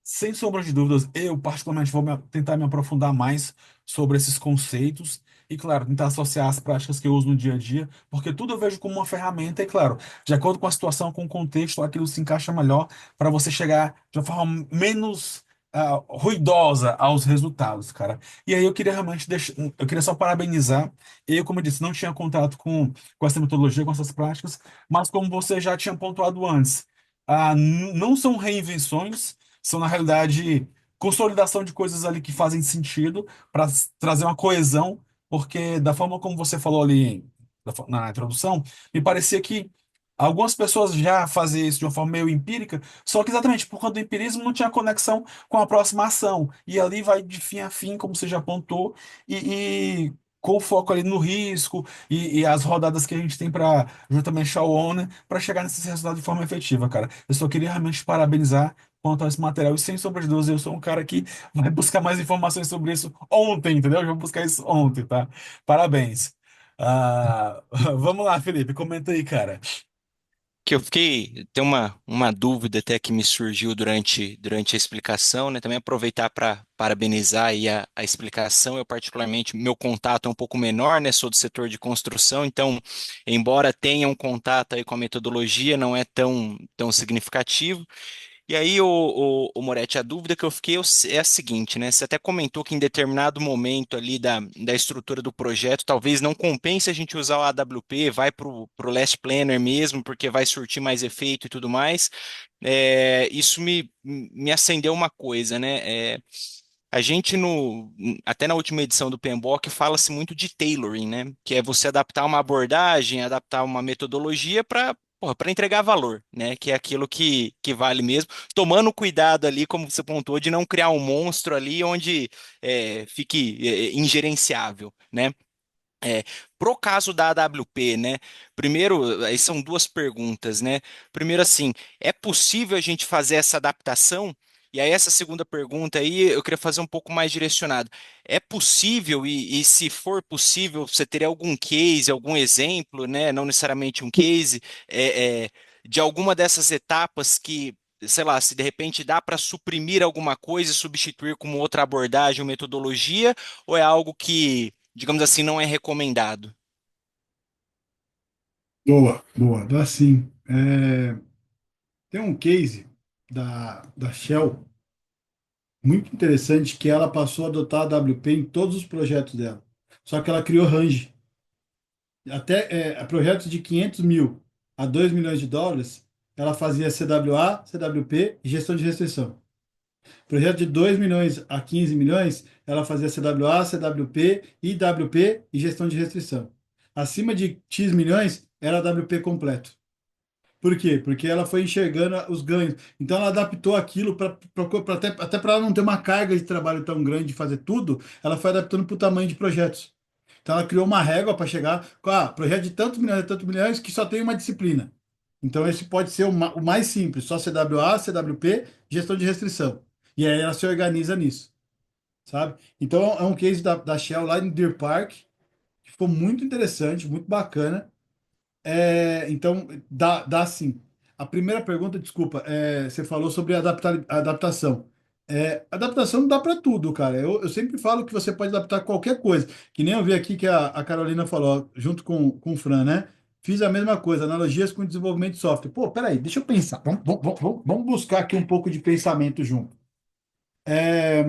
Sem sombra de dúvidas, eu particularmente vou tentar me aprofundar mais sobre esses conceitos e, claro, tentar associar as práticas que eu uso no dia a dia, porque tudo eu vejo como uma ferramenta e, claro, de acordo com a situação, com o contexto, aquilo se encaixa melhor para você chegar de uma forma menos ruidosa aos resultados, cara. E aí eu queria realmente eu queria só parabenizar. Eu, como eu disse, não tinha contato com essa metodologia, com essas práticas, mas como você já tinha pontuado antes, não são reinvenções, são, na realidade, consolidação de coisas ali que fazem sentido para trazer uma coesão, porque da forma como você falou ali na introdução, me parecia que algumas pessoas já faziam isso de uma forma meio empírica, só que exatamente por conta do empirismo não tinha conexão com a próxima ação. E ali vai de fim a fim, como você já apontou, e com foco ali no risco e as rodadas que a gente tem para justamente show owner para chegar nesses resultados de forma efetiva, cara. Eu só queria realmente te parabenizar quanto a esse material. E sem sombra de dúvidas, eu sou um cara que vai buscar mais informações sobre isso ontem, entendeu? Eu vou buscar isso ontem, tá? Parabéns. Vamos lá, Felipe, comenta aí, cara. Que eu fiquei, tem uma dúvida até que me surgiu durante a explicação, né? Também aproveitar para parabenizar aí a explicação. Eu, particularmente, meu contato é um pouco menor, né? Sou do setor de construção, então, embora tenha um contato aí com a metodologia, não é tão significativo. E aí, o Moretti, a dúvida que eu fiquei é a seguinte, né? Você até comentou que em determinado momento ali da estrutura do projeto, talvez não compense a gente usar o AWP, vai para o Last Planner mesmo, porque vai surtir mais efeito e tudo mais. Isso me acendeu uma coisa, né? A gente até na última edição do PMBOK fala-se muito de tailoring, né? Que é você adaptar uma abordagem, adaptar uma metodologia para entregar valor, né? Que é aquilo que vale mesmo, tomando cuidado ali, como você pontuou, de não criar um monstro ali onde fique ingerenciável, né? É, Pro caso da AWP, né? Primeiro, aí são duas perguntas, né? Primeiro, assim, é possível a gente fazer essa adaptação? E aí, essa segunda pergunta aí, eu queria fazer um pouco mais direcionado. É possível, e se for possível, você teria algum case, algum exemplo, né? Não necessariamente um case, é, é, de alguma dessas etapas que, sei lá, se de repente dá para suprimir alguma coisa e substituir com outra abordagem ou metodologia, ou é algo que digamos assim, não é recomendado? Boa, boa, dá sim. Tem um case da Shell muito interessante que ela passou a adotar a WP em todos os projetos dela. Só que ela criou range. Até projetos de 500 mil a 2 milhões de dólares, ela fazia CWA, CWP e gestão de restrição. Projeto de 2 milhões a 15 milhões, ela fazia CWA, CWP, IWP e gestão de restrição. Acima de X milhões, era WP completo. Por quê? Porque ela foi enxergando os ganhos. Então ela adaptou aquilo para até para ela não ter uma carga de trabalho tão grande de fazer tudo, ela foi adaptando para o tamanho de projetos. Então ela criou uma régua para chegar, projeto de tantos milhões que só tem uma disciplina. Então esse pode ser o mais simples, só CWA, CWP, gestão de restrição. E aí ela se organiza nisso, sabe? Então é um case da Shell lá em Deer Park, que ficou muito interessante, muito bacana. Então, dá sim. A primeira pergunta, desculpa, você falou sobre adaptação. Adaptação não dá para tudo, cara. Eu sempre falo que você pode adaptar qualquer coisa. Que nem eu vi aqui que a Carolina falou, junto com o Fran, né? Fiz a mesma coisa, analogias com desenvolvimento de software. Pô, peraí, deixa eu pensar. Vamos buscar aqui um pouco de pensamento junto. É,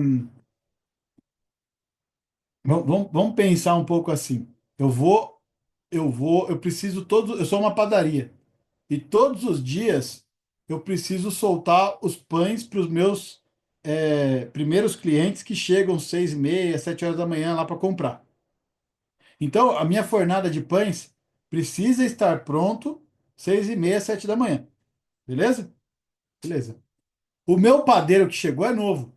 vamos pensar um pouco assim. Eu preciso todos. Eu sou uma padaria. E todos os dias eu preciso soltar os pães para os meus primeiros clientes que chegam 6:30, 7 horas da manhã lá para comprar. Então, a minha fornada de pães precisa estar pronto 6:30, 7 da manhã. Beleza? Beleza. O meu padeiro que chegou é novo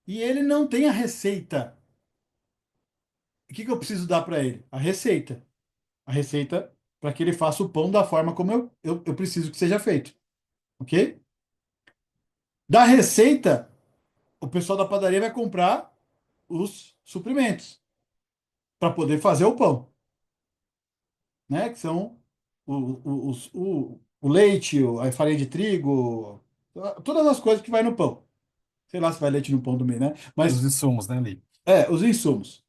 e ele não tem a receita. O que que eu preciso dar para ele? A receita. A receita para que ele faça o pão da forma como eu preciso que seja feito. Ok? Da receita, o pessoal da padaria vai comprar os suprimentos para poder fazer o pão, né? Que são o leite, a farinha de trigo, todas as coisas que vai no pão. Sei lá se vai leite no pão também, né? Os Mas insumos, né, ali. os insumos.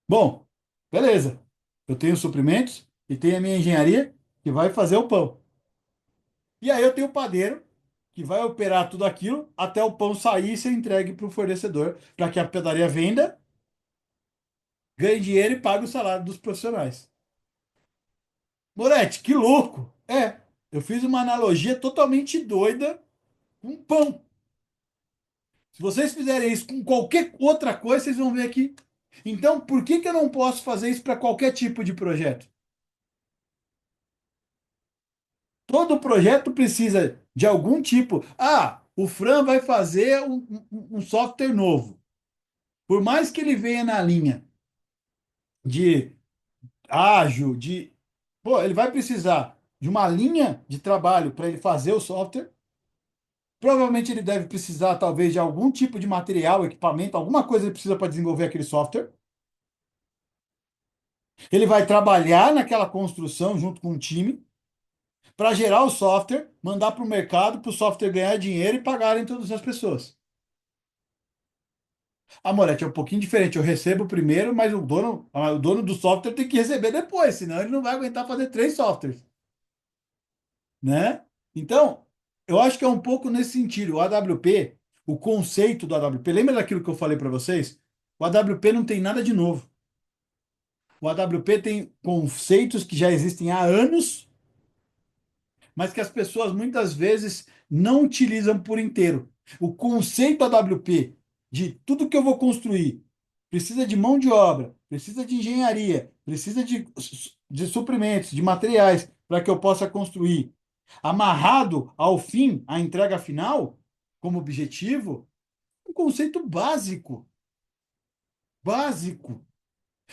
Bom, beleza. Eu tenho os suprimentos e tenho a minha engenharia que vai fazer o pão. E aí eu tenho o padeiro que vai operar tudo aquilo até o pão sair e ser entregue para o fornecedor, para que a padaria venda, ganhe dinheiro e pague o salário dos profissionais. Moretti, que louco! Eu fiz uma analogia totalmente doida com pão. Se vocês fizerem isso com qualquer outra coisa, vocês vão ver aqui. Então, por que que eu não posso fazer isso para qualquer tipo de projeto? Todo projeto precisa de algum tipo. Ah, o Fran vai fazer um software novo. Por mais que ele venha na linha de ágil, Pô, ele vai precisar de uma linha de trabalho para ele fazer o software. Provavelmente ele deve precisar, talvez, de algum tipo de material, equipamento, alguma coisa ele precisa para desenvolver aquele software. Ele vai trabalhar naquela construção junto com o time. para gerar o software, mandar para o mercado, para o software ganhar dinheiro e pagarem todas as pessoas. A Moretti é um pouquinho diferente. Eu recebo primeiro, mas o dono do software tem que receber depois, senão ele não vai aguentar fazer três softwares, né? Então, eu acho que é um pouco nesse sentido. O AWP, o conceito do AWP, lembra daquilo que eu falei para vocês? O AWP não tem nada de novo. O AWP tem conceitos que já existem há anos, mas que as pessoas muitas vezes não utilizam por inteiro. O conceito AWP de tudo que eu vou construir precisa de mão de obra, precisa de engenharia, precisa de suprimentos, de materiais para que eu possa construir. Amarrado ao fim, à entrega final, como objetivo, um conceito básico, básico.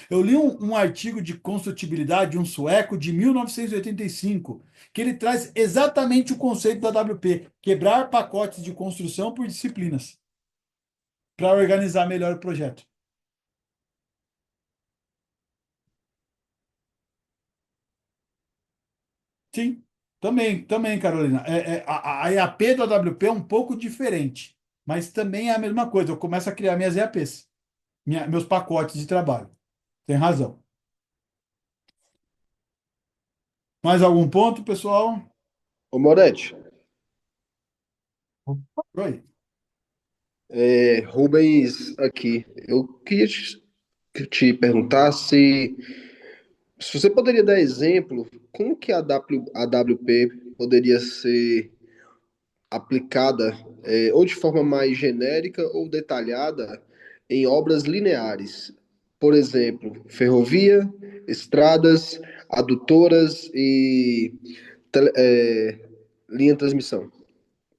Eu li um artigo de construtibilidade de um sueco de 1985, que ele traz exatamente o conceito da WP, quebrar pacotes de construção por disciplinas, para organizar melhor o projeto. Sim, também, Carolina. A EAP da WP é um pouco diferente, mas também é a mesma coisa. Eu começo a criar minhas EAPs, meus pacotes de trabalho. Tem razão. Mais algum ponto, pessoal? Ô Moretti, Oi. Rubens aqui. Eu queria te perguntar se você poderia dar exemplo, como que a WP poderia ser aplicada, ou de forma mais genérica ou detalhada, em obras lineares. Por exemplo, ferrovia, estradas, adutoras e linha de transmissão. O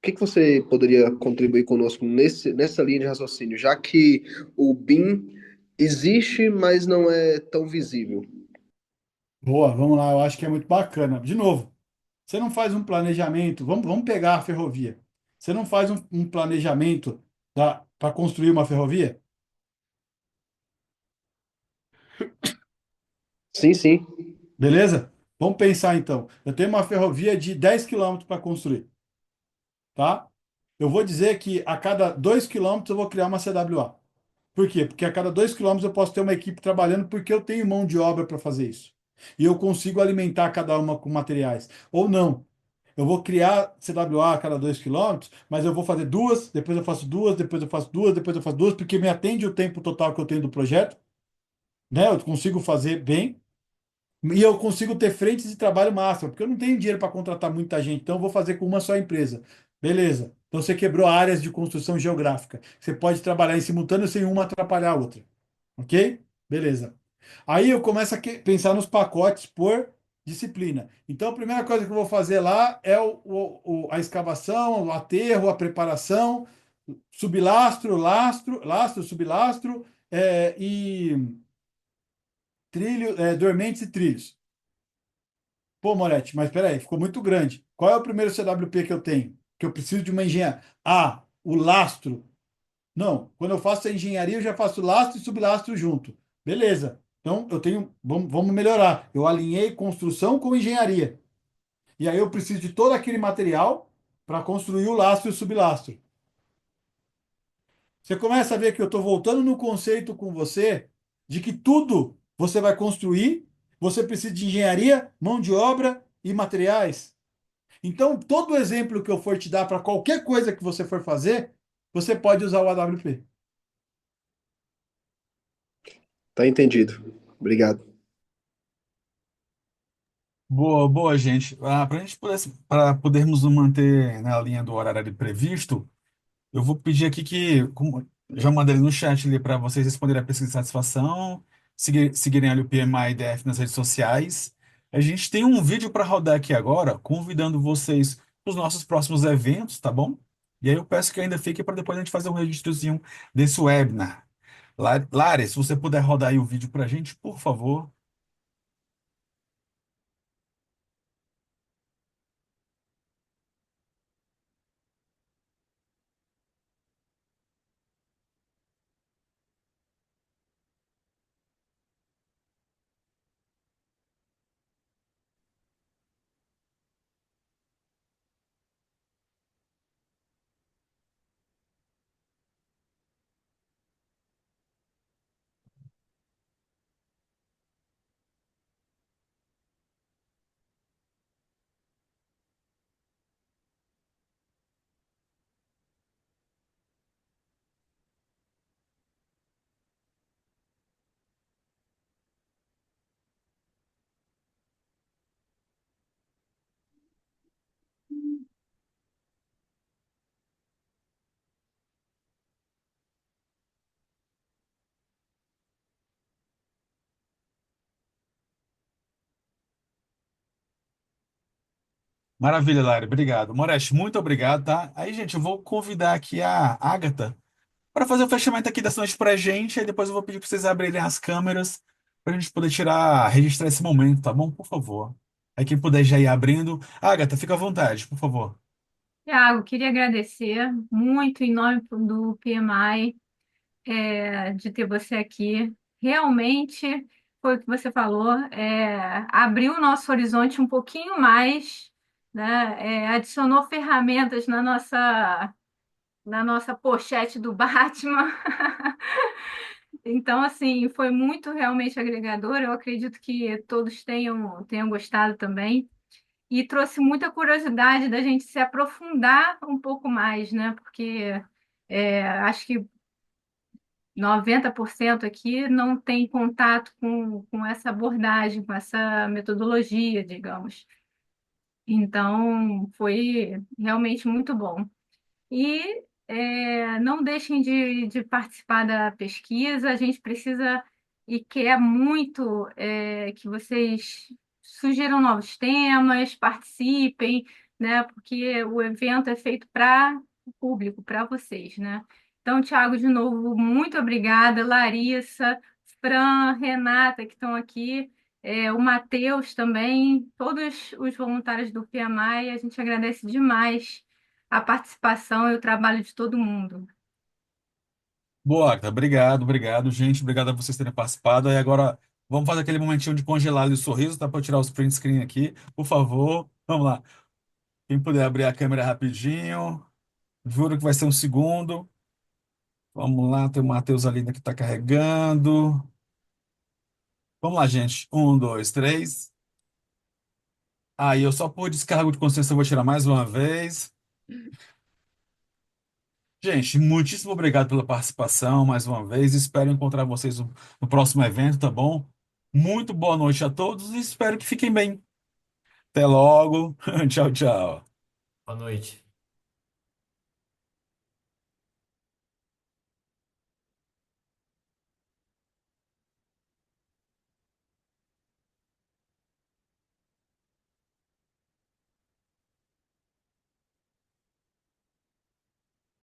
que você poderia contribuir conosco nessa linha de raciocínio, já que o BIM existe, mas não é tão visível? Boa, vamos lá. Eu acho que é muito bacana. De novo, você não faz um planejamento. Vamos pegar a ferrovia. Você não faz um planejamento para construir uma ferrovia? Sim, sim. Beleza? Vamos pensar então. Eu tenho uma ferrovia de 10 quilômetros para construir, tá? Eu vou dizer que a cada 2 quilômetros eu vou criar uma CWA. Por quê? Porque a cada 2 quilômetros eu posso ter uma equipe trabalhando porque eu tenho mão de obra para fazer isso. E eu consigo alimentar cada uma com materiais. Ou não. Eu vou criar CWA a cada 2 quilômetros, mas eu vou fazer duas, depois eu faço duas, depois eu faço duas, depois eu faço duas, porque me atende o tempo total que eu tenho do projeto, né? Eu consigo fazer bem. E eu consigo ter frentes de trabalho máximo, porque eu não tenho dinheiro para contratar muita gente, então eu vou fazer com uma só empresa. Beleza. Então você quebrou áreas de construção geográfica. Você pode trabalhar em simultâneo sem uma atrapalhar a outra. Ok? Beleza. Aí eu começo a pensar nos pacotes por disciplina. Então a primeira coisa que eu vou fazer lá é a escavação, o aterro, a preparação, sublastro, lastro, sublastro e trilho, dormentes e trilhos. Pô, Moretti, mas peraí, ficou muito grande. Qual é o primeiro CWP que eu tenho? Que eu preciso de uma engenharia. Ah, o lastro. Não, quando eu faço a engenharia, eu já faço lastro e sublastro junto. Beleza. Então, eu tenho. Vamos melhorar. Eu alinhei construção com engenharia. E aí eu preciso de todo aquele material para construir o lastro e o sublastro. Você começa a ver que eu estou voltando no conceito com você de que tudo você vai construir, você precisa de engenharia, mão de obra e materiais. Então, todo exemplo que eu for te dar para qualquer coisa que você for fazer, você pode usar o AWP. Tá entendido. Obrigado. Boa, boa, gente. Para gente para podermos nos manter na linha do horário previsto, eu vou pedir aqui que, como já mandei no chat ali para vocês responderem a pesquisa de satisfação, seguirem ali o PMI DF nas redes sociais. A gente tem um vídeo para rodar aqui agora, convidando vocês para os nossos próximos eventos, tá bom? E aí eu peço que ainda fique para depois a gente fazer um registrozinho desse webinar. Lari, se você puder rodar aí o vídeo para a gente, por favor. Maravilha, Lari. Obrigado. Moresh, muito obrigado, tá? Aí, gente, eu vou convidar aqui a Agatha para fazer o fechamento aqui das noite pra gente. Aí depois eu vou pedir para vocês abrirem as câmeras para a gente poder registrar esse momento, tá bom? Por favor. Aí quem puder já ir abrindo. Agatha, fica à vontade, por favor. Tiago, queria agradecer muito em nome do PMI, de ter você aqui. Realmente, foi o que você falou, abriu o nosso horizonte um pouquinho mais, né? Adicionou ferramentas na nossa pochete do Batman. Então, assim, foi muito realmente agregador. Eu acredito que todos tenham gostado também. E trouxe muita curiosidade da gente se aprofundar um pouco mais, né? Porque acho que 90% aqui não tem contato com essa abordagem, com essa metodologia, digamos. Então, foi realmente muito bom. E não deixem de participar da pesquisa, a gente precisa e quer muito que vocês sugiram novos temas, participem, né? Porque o evento é feito para o público, para vocês, né? Então, Thiago, de novo, muito obrigada. Larissa, Fran, Renata, que estão aqui, o Matheus também, todos os voluntários do PMI, a gente agradece demais a participação e o trabalho de todo mundo. Boa, Agatha. Obrigado, obrigado, gente. Obrigado a vocês terem participado. E agora vamos fazer aquele momentinho de congelar ali o sorriso, tá? Para eu tirar os print screen aqui, por favor. Vamos lá. Quem puder abrir a câmera rapidinho. Juro que vai ser um segundo. Vamos lá, tem o Matheus ali ainda que está carregando. Vamos lá, gente. Um, dois, três. Aí eu só por descargo de consciência eu vou tirar mais uma vez. Gente, muitíssimo obrigado pela participação mais uma vez. Espero encontrar vocês no próximo evento, tá bom? Muito boa noite a todos e espero que fiquem bem. Até logo. Tchau, tchau. Boa noite.